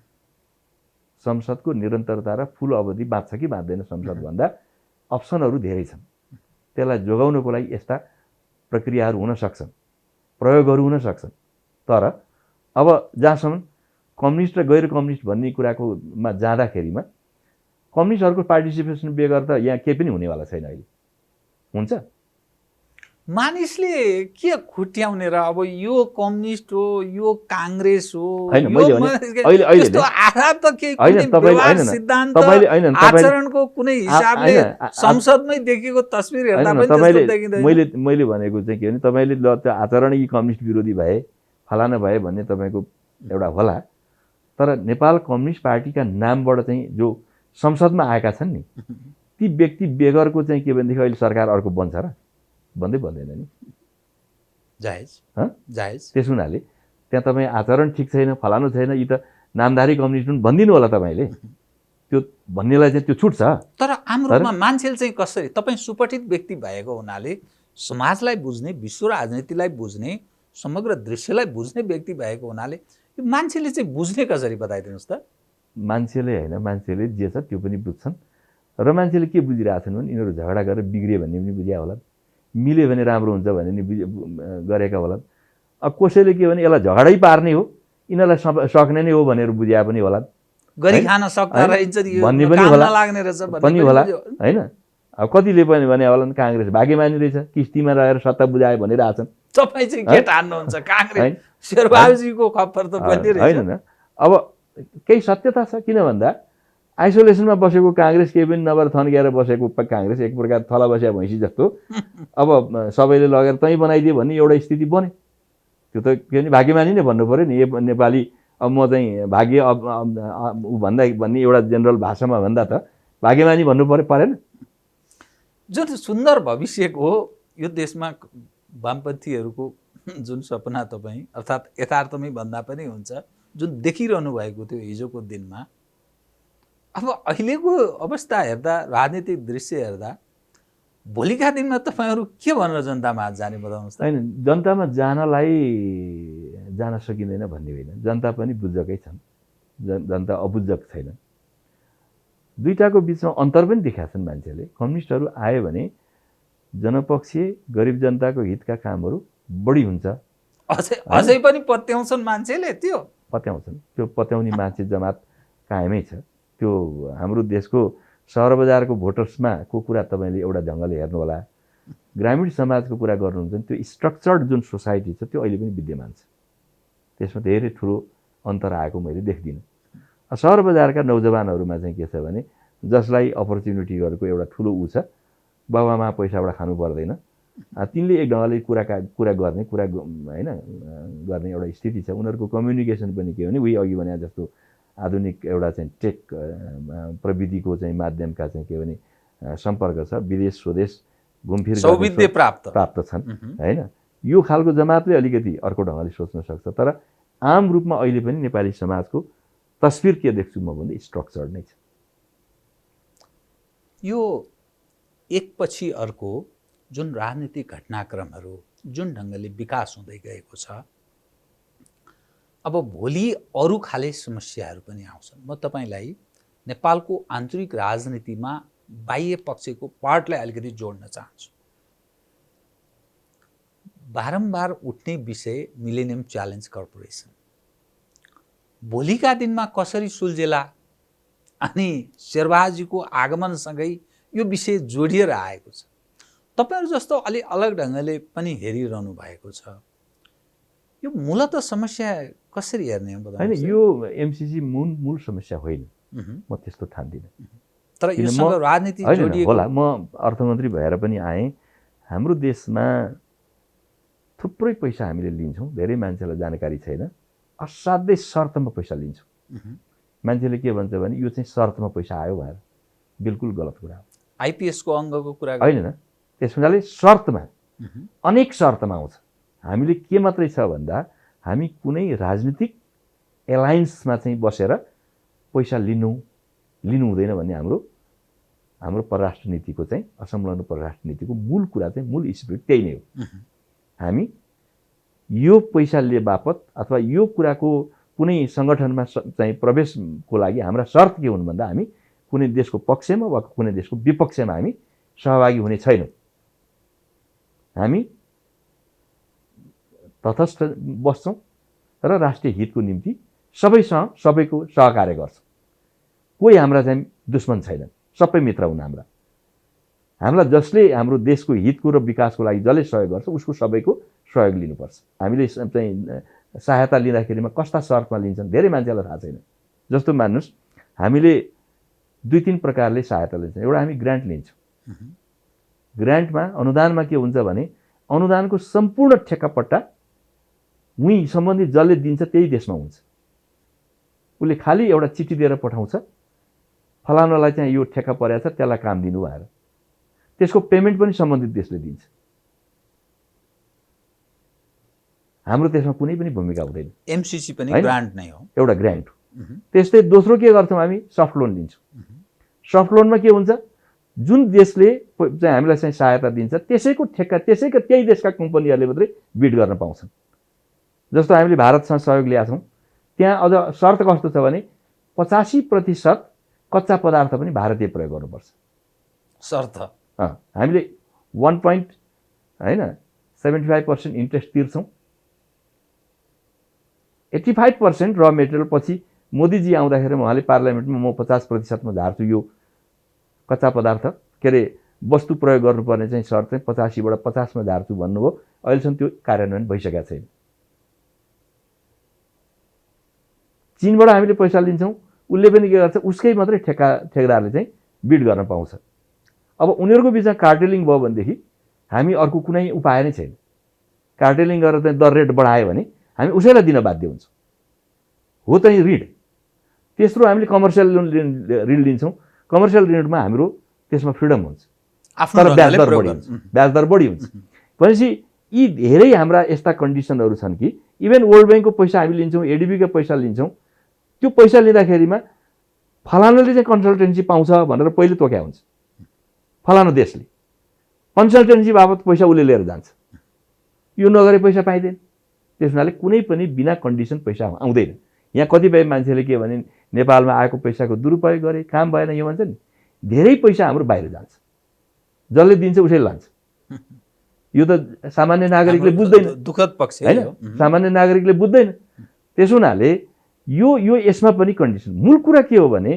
संसदको निरन्तरता र फुल अवधि बाँच्छ कि बाँच्दैन संसद भन्दा अप्सनहरू धेरै छन्। त्यसलाई जोगाउनको लागि यस्ता प्रक्रियाहरू हुन सक्छन्, प्रयोगहरू हुन सक्छन्। तर अब जहाँसम्म कम्युनिस्ट र गैर कम्युनिस्ट भन्ने कुराकोमा जाँदाखेरिमा कम्युनिस्टहरूको पार्टिसिपेसन बेगर त यहाँ केही पनि हुनेवाला छैन। अहिले हुन्छ मानिसले के खुट्याउने र अब यो कम्युनिस्ट हो, यो काङ्ग्रेस हो, आचरणको कुनै हिसाबले संसदमै देखेको तस्बिर हेर्दा पनि त्यस्तो देखिँदैन। मैले भनेको चाहिँ के भने तपाईँले ल त्यो आचरण यी कम्युनिस्ट विरोधी भए, फलाना भए भन्ने तपाईँको एउटा होला। तर नेपाल कम्युनिस्ट पार्टीका नामबाट चाहिँ जो संसदमा आएका छन् नि, ती व्यक्ति बेगरको चाहिँ के भनेदेखि अहिले सरकार अर्को बन्छ र? बन्दैन नि। जायज जायज। त्यस हुनाले त्यहाँ तपाईँ आचरण ठिक छैन, फलानु छैन, यी त नामधारी कम्युनिस्ट हुन् भनिदिनु होला तपाईँले। त्यो भन्नेलाई चाहिँ त्यो छुट छ। तर आम रूपमा मान्छेले चाहिँ कसरी, तपाईँ सुपठित व्यक्ति भएको हुनाले समाजलाई बुझ्ने, विश्व राजनीतिलाई बुझ्ने, समग्र दृश्यलाई बुझ्ने व्यक्ति भएको हुनाले यो मान्छेले चाहिँ बुझ्ने कसरी बताइदिनुहोस् त? मान्छेले होइन, मान्छेले जे छ त्यो पनि बुझ्छन्। र मान्छेले के बुझिरहेछन् भने यिनीहरू झगडा गरेर बिग्रियो भन्ने पनि बुझिया होला, मिल्यो भने राम्रो हुन्छ भन्ने नि गरेका होला। अब कसैले के भने यसलाई झगडै पार्ने हो, यिनीहरूलाई सक्ने नै हो भनेर बुझिया पनि होला, गरी खान सक्दा रहेछ भन्ने पनि होला होइन। अब कतिले पनि भने होला काङ्ग्रेस भाग्यमानी रहेछ, किस्तीमा रहेर सत्ता बुझायो भनिरहेछन्। तपाईँ चाहिँ के ठान्नुहुन्छ? काङ्ग्रेस शेरबहादुरजीको खप्पर त बलिरहेछ होइन। अब केही सत्यता छ, किन भन्दा आइसोलेसनमा बसेको काङ्ग्रेस केही पनि नभएर थन्किएर बसेको काङ्ग्रेस एक प्रकार थला बसिया भैँसी जस्तो अब सबैले लगेर तै बनाइदियो भन्ने एउटा स्थिति बन्यो। त्यो त के भने भाग्यमानी नै भन्नु पऱ्यो नि। नेपाली अब म चाहिँ भाग्य ऊ भन्दा भन्ने एउटा जेनरल भाषामा भन्दा त भाग्यमानी भन्नु परेन? जुन सुन्दर भविष्यको यो देशमा वामपन्थीहरूको जुन सपना तपाईँ अर्थात् यथार्थमै भन्दा पनि हुन्छ जुन देखिरहनु भएको थियो हिजोको दिनमा, अब अहिलेको अवस्था हेर्दा, राजनीतिक दृश्य हेर्दा भोलिका दिनमा तपाईँहरू के भनेर जनतामा जाने बताउनुहोस् त? होइन, जनतामा जान सकिँदैन भन्ने होइन, जनता पनि बुझ्जकै छन्, जनता अबुझ्जक छैन। दुईटाको बिचमा अन्तर पनि देखाएको छन् मान्छेले। कम्युनिस्टहरू आयो भने जनपक्षीय गरिब जनताको हितका कामहरू बढी हुन्छ। अझै पनि पत्याउँछन् मान्छेले, त्यो पत्याउँछन्। त्यो पत्याउने मान्छे जमात कायमै छ। त्यो हाम्रो देशको सहर बजारको भोटर्समा को कुरा तपाईँले एउटा ढङ्गले हेर्नु होला, ग्रामीण समाजको कुरा गर्नुहुन्छ भने त्यो स्ट्रक्चर्ड जुन सोसाइटी छ त्यो अहिले पनि विद्यमान छ। त्यसमा धेरै ठुलो अन्तर आएको मैले देख्दिनँ। सहर बजारका नौजवानहरूमा चाहिँ के छ भने जसलाई अपर्च्युनिटीहरूको एउटा ठुलो ऊ छ, बाबामा पैसाबाट खानु पर्दैन, तिनले एक ढङ्गले कुरा गर्ने होइन गर्ने एउटा स्थिति छ। उनीहरूको कम्युनिकेसन पनि के भने उही अघि भने जस्तो आधुनिक एउटा चाहिँ टेक प्रविधिको चाहिँ माध्यमका चाहिँ के भने सम्पर्क छ, विदेश स्वदेश घुमफिर सौविध्य प्राप्त छन् होइन। यो खालको जमातले अलिकति अर्को ढङ्गले सोच्न सक्छ। तर आम रूपमा अहिले पनि नेपाली समाजको तस्बिर के देख्छु म भन्दा स्ट्रक्चर नै छ। यो एकपछि अर्को जुन राजनीतिक घटनाक्रमहरू जुन ढङ्गले विकास हुँदै गएको छ, अब भोलि अरू खाले समस्याहरू पनि आउँछन्। म तपाईँलाई नेपालको आन्तरिक राजनीतिमा बाह्य पक्षको पार्टलाई अलिकति जोड्न चाहन्छु। बारम्बार उठ्ने विषय मिलेनियम च्यालेन्ज कर्पोरेसन भोलिका दिनमा कसरी सुल्झेला, अनि शेरबहादुरजीको आगमनसँगै यो विषय जोडिएर आएको छ। तपाईँहरू जस्तो अलि अलग ढङ्गले पनि हेरिरहनु भएको छ। यो मूलत समस्या कसरी हेर्ने हो होइन? यो एमसिसी मूल समस्या होइन, म त्यस्तो ठान्दिनँ। तर योसँग राजनीति जोडिएको होला। म अर्थमन्त्री भएर पनि आएँ। हाम्रो देशमा थुप्रै पैसा हामीले लिन्छौँ, धेरै मान्छेलाई जानकारी छैन। असाध्यै शर्तमा पैसा लिन्छौँ। मान्छेले के भन्छ भने यो चाहिँ शर्तमा पैसा आयो भनेर, बिल्कुल गलत कुरा हो। आइपिएसको अङ्गको कुरा होइन, त्यसले शर्तमा अनेक शर्तमा आउँछ। हामीले के मात्रै छ भन्दा हामी कुनै राजनीतिक एलायन्समा चाहिँ बसेर पैसा लिनु हुँदैन भन्ने हाम्रो परराष्ट्र नीतिको चाहिँ असंलग्न परराष्ट्र नीतिको मूल कुरा चाहिँ मूल स्पिरिट त्यही नै हो। हामी यो पैसाले बापत अथवा यो कुराको कुनै सङ्गठनमा चाहिँ प्रवेशको लागि हाम्रा शर्त के हुन् भन्दा हामी कुनै देशको पक्षमा वा कुनै देशको विपक्षमा हामी सहभागी हुने छैनौँ। हामी तटस्थ बस्छौँ र राष्ट्रिय हितको निम्ति सबैसँग सबैको सहकार्य गर्छौँ। कोही हाम्रा चाहिँ दुश्मन छैनन्, सबै मित्र हुन् हाम्रा। हामीलाई जसले हाम्रो देशको हितको र विकासको लागि जसले सहयोग गर्छ उसको सबैको सहयोग लिनुपर्छ। हामीले चाहिँ सहायता लिँदाखेरिमा कस्ता शर्तमा लिन्छन् धेरै मान्छेलाई थाहा छैन। जस्तो मान्नुहोस्, हामीले 2-3 प्रकारले सहायता लिन्छौँ। एउटा हामी ग्रान्ट लिन्छौँ। ग्रान्टमा अनुदानमा के हुन्छ भने अनुदानको सम्पूर्ण ठेक्कापट्टा उही सम्बन्धित जसले दिन्छ त्यही देशमा हुन्छ। उसले खालि एउटा चिठी दिएर पठाउँछ, फलानालाई चाहिँ यो ठेक्का परेको छ त्यसलाई काम दिनु भनेर। त्यसको पेमेन्ट पनि सम्बन्धित देशले दिन्छ। हाम्रो त्यसमा कुनै पनि भूमिका हुँदैन। एमसिसी पनि ग्रान्ट नै हो, एउटा ग्रान्ट हो। त्यस्तै दोस्रो के गर्छौँ, हामी सफ्ट लोन लिन्छौँ। सफ्ट लोनमा के हुन्छ, जुन देशले चाहिँ हामीलाई चाहिँ सहायता दिन्छ त्यसैको ठेक्का त्यसैका त्यही देशका कम्पनीहरूले मात्रै बिड गर्न पाउँछन्। जस्तो हामीले भारतसँग सहयोग लिएका छौँ, त्यहाँ अझ शर्त कस्तो छ भने 85% कच्चा पदार्थ पनि भारतीय प्रयोग गर्नुपर्छ। शर्त हामीले 1.75% इन्ट्रेस्ट तिर्छौँ। 85% र मेटेरियल पछि मोदीजी आउँदाखेरि उहाँले पार्लियामेन्टमा म 50%मा झार्छु यो कच्चा पदार्थ के अरे वस्तु प्रयोग गर्नुपर्ने चाहिँ शर्त चाहिँ 85बाट 50मा झार्छु भन्नुभयो। अहिलेसम्म त्यो कार्यान्वयन भइसकेको छैन। चीनबाट हामीले पैसा लिन्छौँ, उसले पनि के गर्छ, उसकै मात्रै ठेकेदारले चाहिँ बिड गर्न पाउँछ। अब उनीहरूको बिचमा कार्टेलिङ भयो भनेदेखि हामी अर्को कुनै उपाय नै छैन। कार्टेलिङ गरेर चाहिँ दर रेट बढायो भने हामी उसैलाई दिन बाध्य हुन्छौँ। हो चाहिँ ऋण। तेस्रो हामीले कमर्सियल ऋण लिन्छौँ। कमर्सियल ऋणमा हाम्रो त्यसमा फ्रिडम हुन्छ। आफ्नो तर ब्याज ढङ्गले दर प्रयोग बढी गर्नु। हुन्छ, ब्याज दर बढी हुन्छ। भनेपछि यी धेरै हाम्रा यस्ता कन्डिसनहरू छन् कि इभन वर्ल्ड ब्याङ्कको पैसा हामी लिन्छौँ, एडिबीको पैसा लिन्छौँ, त्यो पैसा लिँदाखेरिमा फलानाले चाहिँ कन्सल्टेन्सी पाउँछ भनेर पहिले तोक्या हुन्छ। फलाना देशले कन्सल्टेन्सी बाबत पैसा उसले लिएर जान्छ, यो नगरे पैसा पाइँदैन। त्यस हुनाले कुनै पनि बिना कन्डिसन पैसा आउँदैन। यहाँ कतिपय मान्छेले के भने नेपालमा आएको पैसाको दुरुपयोग गरे, काम भएन, यो भन्छ नि। धेरै पैसा हाम्रो बाहिर जान्छ, जसले दिन्छ उसैले लान्छ। यो त सामान्य नागरिकले बुझ्दैन, दुःखद पक्ष होइन? सामान्य नागरिकले बुझ्दैन। त्यस हुनाले यो यसमा पनि कन्डिसन। मूल कुरा के हो भने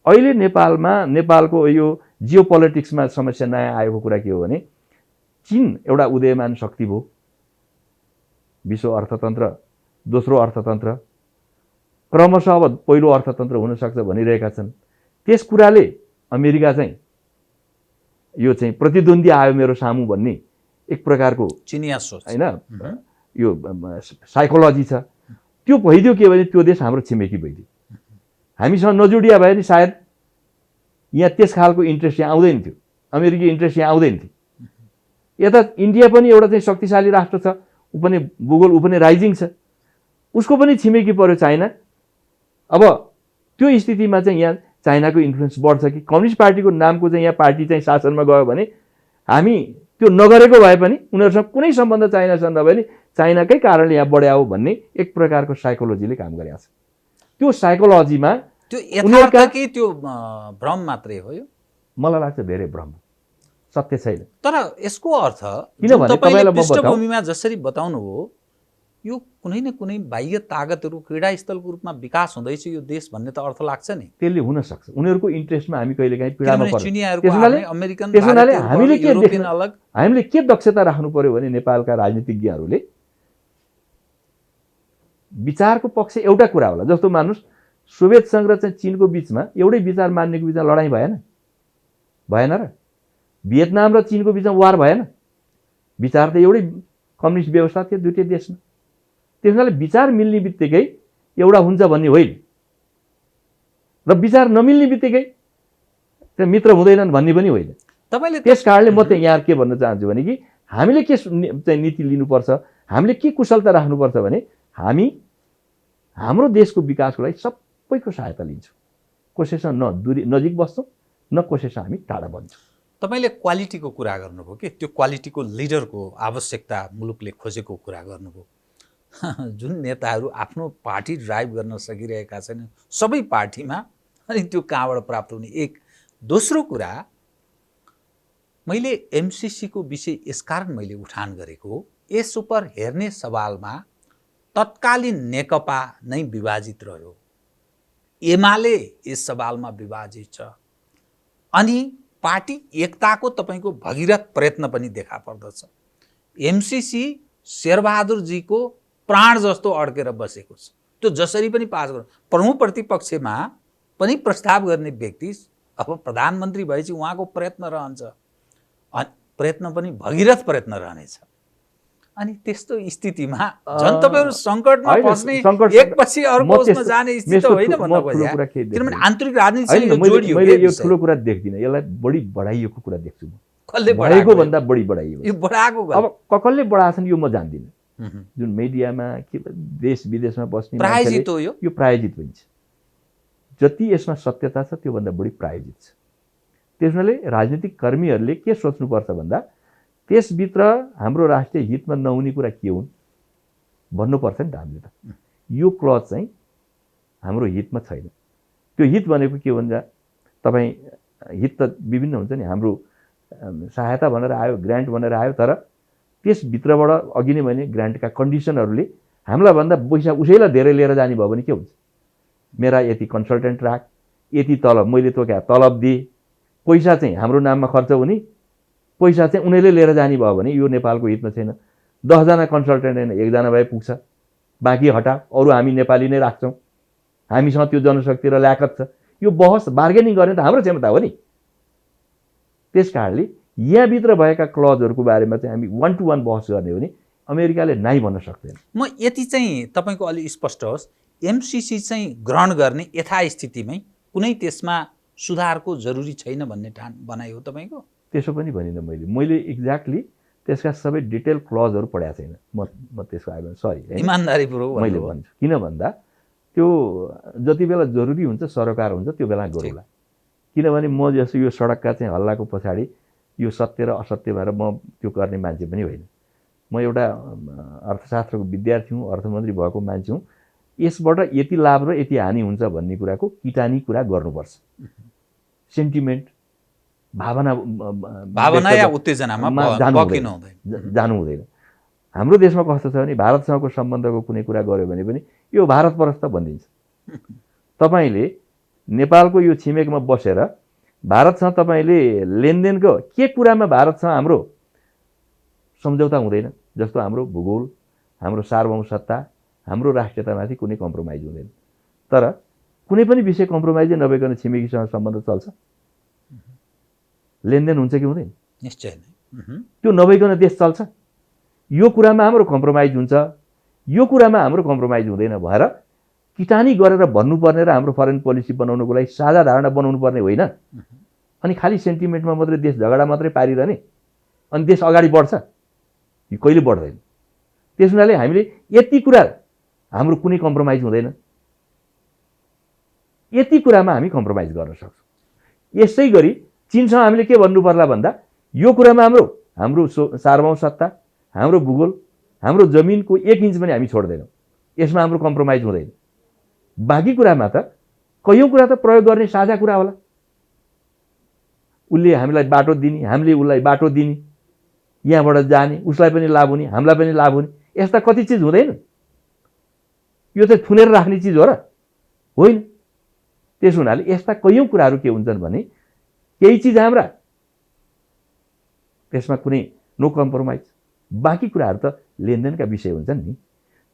अहिले नेपालको यो जियो पोलिटिक्समा समस्या नयाँ आएको कुरा के हो भने चीन एउटा उदयमान शक्ति भयो, विश्व अर्थतन्त्र दोस्रो अर्थतन्त्र, क्रमशः अब पहिलो अर्थतन्त्र हुनसक्छ भनिरहेका छन्। त्यस कुराले अमेरिका चाहिँ यो चाहिँ प्रतिद्वन्दी आयो मेरो सामु भन्ने एक प्रकारको चिनिया सोच, होइन, यो साइकोलोजी छ। त्यो भइदियो के भने त्यो देश हाम्रो छिमेकी भइदियो। हामीसँग नजोडिया भए नि सायद यहाँ त्यस खालको इन्ट्रेस्ट यहाँ आउँदैन थियो, अमेरिकी इन्ट्रेस्ट यहाँ आउँदैन थियो। यता इन्डिया पनि एउटा चाहिँ शक्तिशाली राष्ट्र छ, ऊ पनि भूगोल, ऊ पनि राइजिङ छ, उसको पनि छिमेकी पर्यो चाइना। अब त्यो स्थितिमा चाहिँ यहाँ चाइनाको इन्फ्लुएन्स बढ्छ कि कम्युनिस्ट पार्टीको नामको चाहिँ यहाँ पार्टी चाहिँ शासनमा गयो भने हामी त्यो नगरेको भए पनि उनीहरूसँग कुनै सम्बन्ध चाइनासँग नभए नि चाइनाकै कारणले यहाँ बढ्या हो भन्ने एक प्रकारको साइकोलोजीले काम गरेको छ। त्यो साइकोलोजीमा त्यो यथार्थ कि त्यो भ्रम मात्रै हो? यो मलाई लाग्छ धेरै भ्रम, सत्य छैन। तर यसको अर्थ किनभने तपाईले पृष्ठभूमिमा जसरी बताउनु हो, यो कुनै न कुनै बाह्य ताकतहरू क्रीडा स्थलको रूपमा विकास हुँदैछ यो देश भन्ने त अर्थ लाग्छ नि। त्यसले हुन सक्छ, उनीहरूको इन्ट्रेस्टमा हामी कहिलेकाहीँ पीडामा पर्छ। अमेरिकन, त्यसैले हामीले के युरोपियन अलग, हामीले के दक्षता राख्नु पर्यो भने नेपालका राजनीतिज्ञहरूले विचारको पक्ष एउटा कुरा होला। जस्तो मान्नुहोस् सोभियत सङ्घ र चाहिँ चीनको बिचमा एउटै विचार मान्नेको बिचमा लडाइँ भएन र? भियतनाम र चीनको बिचमा वार भएन? विचार त एउटै कम्युनिस्ट व्यवस्था थियो दुईटै देशमा। त्यस हुनाले विचार मिल्ने बित्तिकै एउटा हुन्छ भन्ने होइन, र विचार नमिल्ने बित्तिकै त्यो मित्र हुँदैनन् भन्ने पनि होइन। तपाईले त्यस कारणले म त यहाँ के भन्न चाहन्छु भने कि हामीले के चाहिँ नीति लिनुपर्छ, हामीले के कुशलता राख्नुपर्छ भने हामी हाम्रो देशको विकासको लागि सबैको सहायता लिन्छौँ। कसैसँग न दूरी नजिक बस्छौँ, न कसैसँग हामी टाढा बन्छौँ। तपाईले क्वालिटीको कुरा गर्नुभयो कि त्यो क्वालिटीको लिडरको आवश्यकता मुलुकले खोजेको कुरा गर्नुभयो। जुन नेताहरू आफ्नो पार्टी ड्राइभ गर्न सकिरहेका छन् सबै पार्टीमा, अनि त्यो कहाँबाट प्राप्त हुने? एक दोस्रो कुरा, मैले एमसीसीको विषय यसकारण मैले उठान गरेको, यस उप हेर्ने सवालमा तत्कालीन नेकपा नै विभाजित रह्यो, एमाले यस सवालमा विभाजित छ, अनि पार्टी एकताको तपाईँको भगीरथ प्रयत्न पनि देखा पर्दछ। एमसीसी शेरबहादुरजीको प्राण जस्तो अड्केर बसेको छ। त्यो जसरी पनि पास गर्नु, प्रमुख प्रतिपक्षमा पनि प्रस्ताव गर्ने व्यक्ति अब प्रधानमन्त्री भएपछि उहाँको प्रयत्न रहन्छ, प्रयत्न पनि भगीरथ प्रयत्न रहनेछ। अनि त्यस्तो स्थितिमा झन् तपाईँहरू सङ्कटमा फस्ने, एकपछि अर्को उसमा जाने स्थिति होइन भन्न खोजेँ। किनभने आन्तरिक राजनीतिसँग यो जोडियो। मैले यो ठुलो कुरा देख्दिनँ, यसलाई बढी बढाइएको कुरा देख्छु म। कसले बढाएको भन्दा बढी बढाइयो, यो बढाएको अब कसले बढाएछन् यो म जान्दिनँ। जुन मिडियामा के देश विदेशमा बस्ने प्रायोजित हो, यो प्रायोजित हुन्छ। जति यसमा सत्यता छ त्योभन्दा बढी प्रायोजित छ। त्यस हुनाले राजनीतिक कर्मीहरूले के सोच्नुपर्छ भन्दा त्यसभित्र हाम्रो राष्ट्रिय हितमा नहुने कुरा के हुन् भन्नुपर्छ नि त हामीले त। यो क्लज चाहिँ हाम्रो हितमा छैन। त्यो हित भनेको के भन्छ, तपाईँ हित त विभिन्न हुन्छ नि। हाम्रो सहायता भनेर आयो, ग्रान्ट भनेर आयो, तर त्यसभित्रबाट अघि नै भने ग्रान्टका कन्डिसनहरूले हामीलाई भन्दा पैसा उसैलाई धेरै लिएर जाने भयो भने के हुन्छ? मेरा यति कन्सल्टेन्ट राख, यति तलब मैले तोक्या तलब दिए, पैसा चाहिँ हाम्रो नाममा खर्च हुने, पैसा चाहिँ उनीहरूले लिएर जाने भयो भने यो नेपालको हितमा छैन। 10 जना कन्सल्टेन्ट होइन, 1 जना भए पुग्छ, बाँकी हटा, अरू हामी नेपाली नै राख्छौँ, हामीसँग त्यो जनशक्ति र ल्याकत छ। यो बहस बार्गेनिङ गर्ने त हाम्रो क्षमता हो नि। त्यस कारणले यहाँभित्र भएका क्लजहरूको बारेमा चाहिँ हामी 1 to 1 बहस गर्ने हो भने अमेरिकाले नाइ भन्न सक्दैन। म यति चाहिँ तपाईँको अलि स्पष्ट होस्, एमसीसी चाहिँ ग्रहण गर्ने यथास्थितिमै कुनै त्यसमा सुधारको जरुरी छैन भन्ने ठान बनाइ हो तपाईँको? त्यसो पनि भनिनँ मैले एक्ज्याक्टली त्यसका सबै डिटेल क्लजहरू पढाएको छैन म त्यसको आइबन सरी इमानदारीपूर्वक मैले भन्छु किन भन्दा त्यो जति बेला जरुरी हुन्छ सरोकार हुन्छ त्यो बेला गरौँला किनभने म जस्तो यो सडकका चाहिँ हल्लाको पछाडि यो सत्य र असत्य भएर म त्यो गर्ने मान्छे पनि होइन म एउटा अर्थशास्त्रको विद्यार्थी हुँ अर्थमन्त्री भएको मान्छे हुँ यसबाट यति लाभ र यति हानि हुन्छ भन्ने कुराको किटानी कुरा गर्नुपर्छ सेन्टिमेन्ट भावना या उत्तेजनामा जानु हुँदैन हाम्रो देशमा कस्तो छ भने भारतसँगको सम्बन्धको कुनै कुरा गर्यो भने पनि यो भारत परस्त भनिदिन्छ तपाईँले नेपालको यो छिमेकमा बसेर भारतसँग तपाईँले लेनदेनको के कुरामा भारतसँग हाम्रो सम्झौता हुँदैन जस्तो हाम्रो भूगोल हाम्रो सार्वभौम सत्ता हाम्रो राष्ट्रियतामाथि कुनै कम्प्रोमाइज हुँदैन तर कुनै पनि विषय कम्प्रोमाइजै नभइकन छिमेकीसँग सम्बन्ध चल्छ लेनदेन हुन्छ कि हुँदैन निश्चय नै त्यो नभइकन देश चल्छ यो कुरामा हाम्रो कम्प्रोमाइज हुन्छ यो कुरामा हाम्रो कम्प्रोमाइज हुँदैन भएर किटानी गरेर भन्नुपर्ने र हाम्रो फरेन पोलिसी बनाउनुको लागि साझा धारणा बनाउनु पर्ने होइन अनि खालि सेन्टिमेन्टमा मात्रै देश झगडा मात्रै पारिरहने अनि देश अगाडि बढ्छ यो कहिले बढ्दैन त्यस हुनाले हामीले यति कुरा हाम्रो कुनै कम्प्रोमाइज हुँदैन यति कुरामा हामी कम्प्रोमाइज गर्न सक्छौँ यसै गरी चीनसँग हामीले के भन्नु पर्ला भन्दा यो कुरामा हाम्रो सार्वभौम सत्ता हाम्रो भूगोल हाम्रो जमिनको 1 इन्च पनि हामी छोड्दैनौँ यसमा हाम्रो कम्प्रोमाइज हुँदैन बाँकी कुरामा त कयौँ कुरा त प्रयोग गर्ने साझा कुरा होला उसले हामीलाई बाटो दिने हामीले उसलाई बाटो दिने यहाँबाट जाने उसलाई पनि लाभ हुने हामीलाई पनि लाभ हुने यस्ता कति चिज हुँदैन यो चाहिँ थुनेर राख्ने चिज हो र होइन त्यस हुनाले यस्ता कयौँ कुराहरू के हुन्छन् भने केही चिज हाम्रा त्यसमा कुनै नो कम्प्रोमाइज बाँकी कुराहरू त लेनदेनका विषय हुन्छन् नि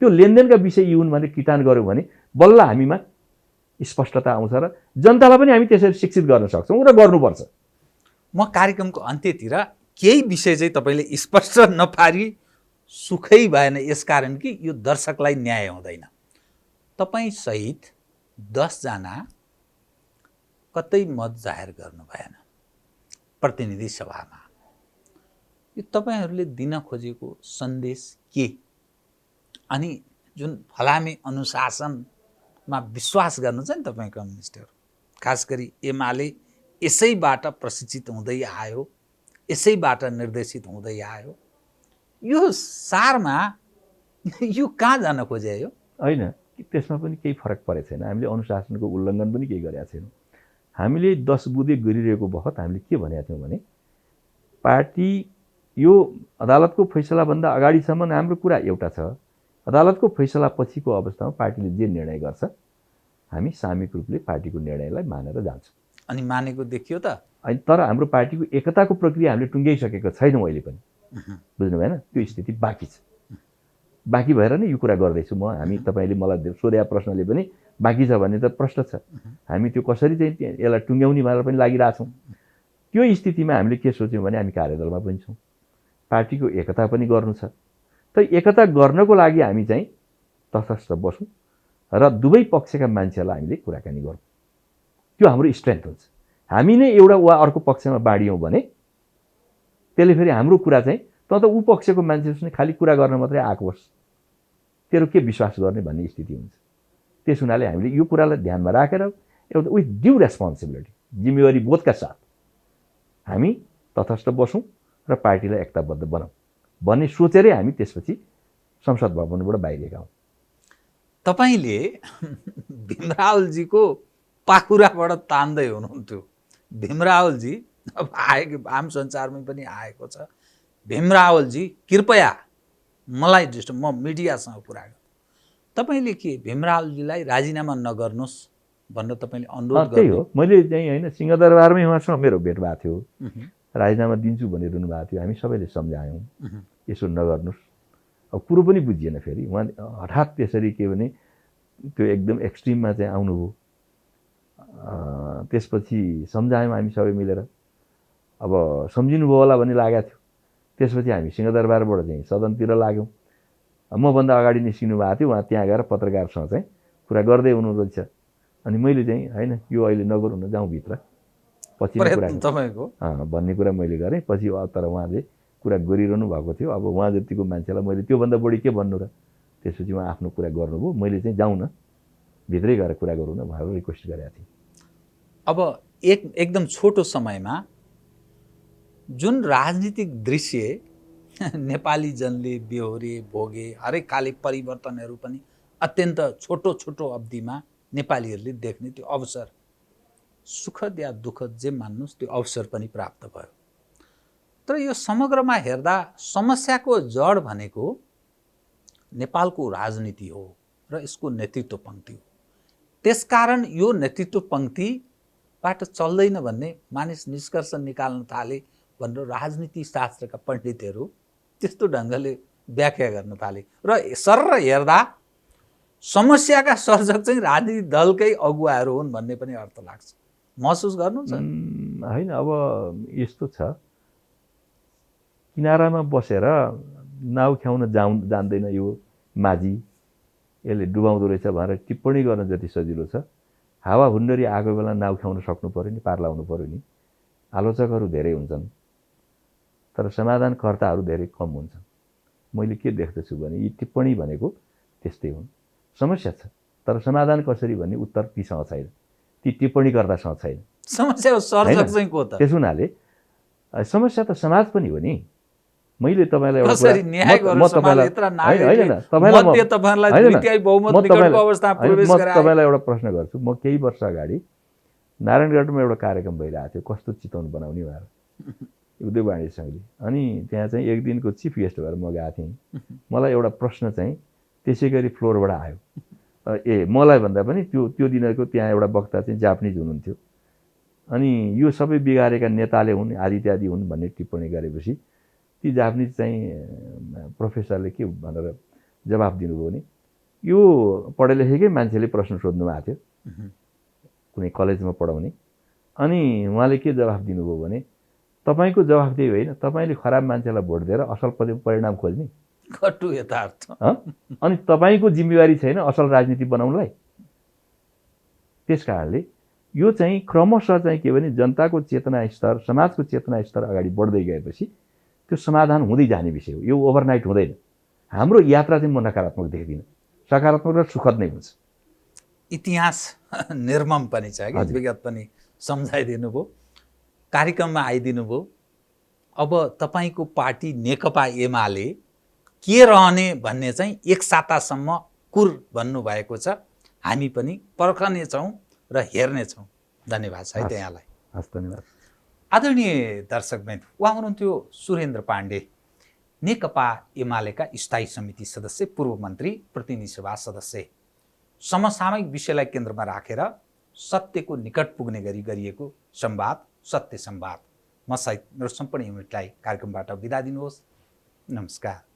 त्यो लेनदेनका विषय यी हुन् भने किटान गऱ्यौँ भने बल्ल हामीमा स्पष्टता आउँछ र जनतालाई पनि हामी त्यसरी शिक्षित गर्न सक्छौँ र गर्नुपर्छ म कार्यक्रमको अन्त्यतिर केही विषय चाहिँ तपाईँले स्पष्ट नपारी सुखै भएन यसकारण कि यो दर्शकलाई न्याय हुँदैन तपाईँ सहित 10 जना कतै मत जाहेर गर्नु भएन प्रतिनिधि सभामा यो तपाईँहरूले दिन खोजेको सन्देश के अनि जुन फलामे अनुशासनमा विश्वास गर्नु छ नि तपाईँ कम्युनिस्टहरू खास गरी एमाले यसैबाट प्रशिक्षित हुँदै आयो यसैबाट निर्देशित हुँदै आयो यो सारमा यो कहाँ जान खोजे हो होइन त्यसमा पनि केही फरक परेको छैन हामीले अनुशासनको उल्लङ्घन पनि केही गरेका छैनौँ हामीले 10 बुँदे गरिरहेको बखत हामीले के भनेका थियौँ भने पार्टी यो अदालतको फैसलाभन्दा अगाडिसम्म हाम्रो कुरा एउटा छ अदालतको फैसला पछिको अवस्थामा पार्टीले जे निर्णय गर्छ हामी सामूहिक रूपले पार्टीको निर्णयलाई मानेर जान्छौँ अनि मानेको देखियो त अनि तर हाम्रो पार्टीको एकताको प्रक्रिया हामीले टुङ्ग्याइसकेको छैनौँ अहिले पनि बुझ्नु भएन त्यो स्थिति बाँकी छ बाँकी भएर नै यो कुरा गर्दैछु म हामी तपाईँले मलाई सोधेका प्रश्नले पनि बाँकी छ भन्ने त प्रश्न छ हामी त्यो कसरी चाहिँ यसलाई टुङ्ग्याउने भनेर पनि लागिरहेछौँ त्यो स्थितिमा हामीले के सोच्यौँ भने हामी कार्यदलमा पनि छौँ पार्टीको एकता पनि गर्नु छ त एकता गर्नको लागि हामी चाहिँ तटस्थ बसौँ र दुवै पक्षका मान्छेहरूलाई हामीले कुराकानी गरौँ त्यो हाम्रो स्ट्रेन्थ हुन्छ हामी नै एउटा वा अर्को पक्षमा बाँडियौँ भने त्यसले फेरि हाम्रो कुरा चाहिँ त ऊ पक्षको मान्छेसँग खालि कुरा गर्न मात्रै आएको होस् तेरो के विश्वास गर्ने भन्ने स्थिति हुन्छ त्यस हुनाले हामीले यो कुरालाई ध्यानमा राखेर एउटा विथ ड्यू रेस्पोन्सिबिलिटी जिम्मेवारी बोधका साथ हामी तटस्थ बसौँ र पार्टीलाई एकताबद्ध बनाऊँ भन्ने सोचेरै हामी त्यसपछि संसद भवनबाट बाहिरिएका हौँ तपाईँले भीमरावलजीको पाखुराबाट तान्दै हुनुहुन्थ्यो भीमरावलजी अब आएको आम सञ्चारमै पनि आएको छ भीमरावलजी कृपया मलाई जस्तो म मिडियासँग कुरा गर्छु तपाईँले के भीमरावलजीलाई राजीनामा नगर्नुहोस् भनेर तपाईँले अनुरोध त्यही हो मैले चाहिँ होइन सिंहदरबारमै उहाँसँग मेरो भेट भएको थियो राजीनामा दिन्छु भनिरहनु भएको थियो हामी सबैले सम्झायौँ यसो नगर्नुहोस् अब कुरो पनि बुझिएन फेरि उहाँ हठात त्यसरी के भने त्यो एकदम एक्सट्रिममा चाहिँ आउनुभयो त्यसपछि सम्झायौँ हामी सबै मिलेर अब सम्झिनुभयो होला भन्ने लागेको थियो त्यसपछि हामी सिंहदरबारबाट चाहिँ सदनतिर लाग्यौँ मभन्दा अगाडि निस्किनु भएको थियो उहाँ त्यहाँ गएर पत्रकारसँग चाहिँ कुरा गर्दै हुनुहुँदो रहेछ अनि मैले चाहिँ होइन यो अहिले नगरौँ न जाउँ भित्र पछि प्रयत्न तपाईँको भन्ने कुरा मैले गरेँ। पछि तर उहाँले कुरा गरिरहनु भएको थियो। अब उहाँ जतिको मान्छेलाई मैले त्योभन्दा बढी के भन्नु र? त्यसपछि उहाँ आफ्नो कुरा गर्नुभयो। मैले चाहिँ जाउँ न, भित्रै गएर कुरा गरौँ न भनेर रिक्वेस्ट गरेको थिएँ। अब एकदम छोटो समयमा जुन राजनीतिक दृश्य नेपाली जनले बेहोरे भोगे, हरेक खाले परिवर्तनहरू पनि अत्यन्त छोटो छोटो अवधिमा नेपालीहरूले देख्ने त्यो अवसर, सुखद या दुःखद जे मान्नुहोस्, त्यो अवसर पनि प्राप्त भयो। तर यो समग्रमा हेर्दा समस्याको जड भनेको नेपालको राजनीति हो र यसको नेतृत्व पङ्क्ति हो। त्यसकारण यो नेतृत्व पङ्क्तिबाट चल्दैन भन्ने मानिस निष्कर्ष निकाल्न थाले भनेर राजनीति शास्त्रका पण्डितहरू त्यस्तो ढङ्गले व्याख्या गर्न थाले र सरर हेर्दा समस्याका सर्जक चाहिँ राजनीतिक दलकै अगुवाहरू हुन् भन्ने पनि अर्थ लाग्छ। महसुस गर्नुहुन्छ? होइन, अब यस्तो छ, किनारामा बसेर नाउ ख्याउन जान्दैन यो माझी, यसले डुबाउँदो रहेछ भनेर टिप्पणी गर्न जति सजिलो छ, हावा हुन्डरी आएको बेला नाउ ख्याउन सक्नु पऱ्यो नि, पार लाउनु पऱ्यो नि। आलोचकहरू धेरै हुन्छन् तर समाधानकर्ताहरू धेरै कम हुन्छन्। मैले के देख्दछु भने यी टिप्पणी भनेको त्यस्तै हुन्। समस्या छ तर समाधान कसरी भन्ने उत्तर तीसँग छैन, ती टिप्पणीकर्तासँग छैन। समस्या सर्जक चाहिँ को त? त्यस हुनाले समस्या त समाज पनि हो नि। मैले तपाईँलाई एउटा कसरी न्याय गर्नु? समाज यत्र नागरिकले मध्य तपाईहरुलाई द्वितीय बहुमत निकटको अवस्थामा प्रवेश गराए। म तपाईँलाई एउटा प्रश्न गर्छु। म केही वर्ष अगाडि नारायणगढमा एउटा कार्यक्रम भइरहेको थियो, कस्तो चितवन बनाउने भनेर, उद्योग वाणिज्य सङ्घले। अनि त्यहाँ चाहिँ एक दिनको चिफ गेस्ट भएर म गएको थिएँ। मलाई एउटा प्रश्न चाहिँ त्यसै गरी फ्लोरबाट आयो। मलाई भन्दा पनि त्यो दिनको त्यहाँ एउटा वक्ता चाहिँ जापानिज हुनुहुन्थ्यो। अनि यो सबै बिगारेका नेताले हुन्, आदि इत्यादि हुन् भन्ने टिप्पणी गरेपछि ती जापानिज चाहिँ प्रोफेसरले के भनेर जवाफ दिनुभयो भने, यो पढे लेखेकै मान्छेले प्रश्न सोध्नु भएको थियो कुनै कलेजमा पढाउने। अनि उहाँले के जवाफ दिनुभयो भने, तपाईँको जवाफ त्यही होइन, तपाईँले खराब मान्छेलाई भोट दिएर असल परिणाम खोज्ने, कटु यथार्थ। अनि तपाईँको जिम्मेवारी छैन असल राजनीति बनाउनलाई। त्यस कारणले यो चाहिँ क्रमशः चाहिँ के भने जनताको चेतना स्तर, समाजको चेतना स्तर अगाडि बढ्दै गएपछि त्यो समाधान हुँदै जाने विषय हो। यो ओभरनाइट हुँदैन। हाम्रो यात्रा चाहिँ म नकारात्मक देख्दिनँ, सकारात्मक र सुखद नै हुन्छ। इतिहास निर्मम पनि छ कि विगत पनि सम्झाइदिनु भयो, कार्यक्रममा आइदिनु भयो। अब तपाईँको पार्टी नेकपा एमाले के रहने भन्ने चाहिँ एक सातासम्म कुर भन्नुभएको छ। हामी पनि पर्खनेछौँ र हेर्नेछौँ। धन्यवाद साहित्य यहाँलाई। हस्, धन्यवाद। आदरणीय दर्शकवृन्द, उहाँ हुनुहुन्थ्यो सुरेन्द्र पाण्डे, नेकपा एमालेका स्थायी समिति सदस्य, पूर्व मन्त्री, प्रतिनिधि सभा सदस्य। समसामयिक विषयलाई केन्द्रमा राखेर सत्यको निकट पुग्ने गरी गरिएको संवाद सत्य संवाद। म सहित मेरो सम्पूर्ण युनिटलाई कार्यक्रमबाट बिदा दिनुहोस्। नमस्कार।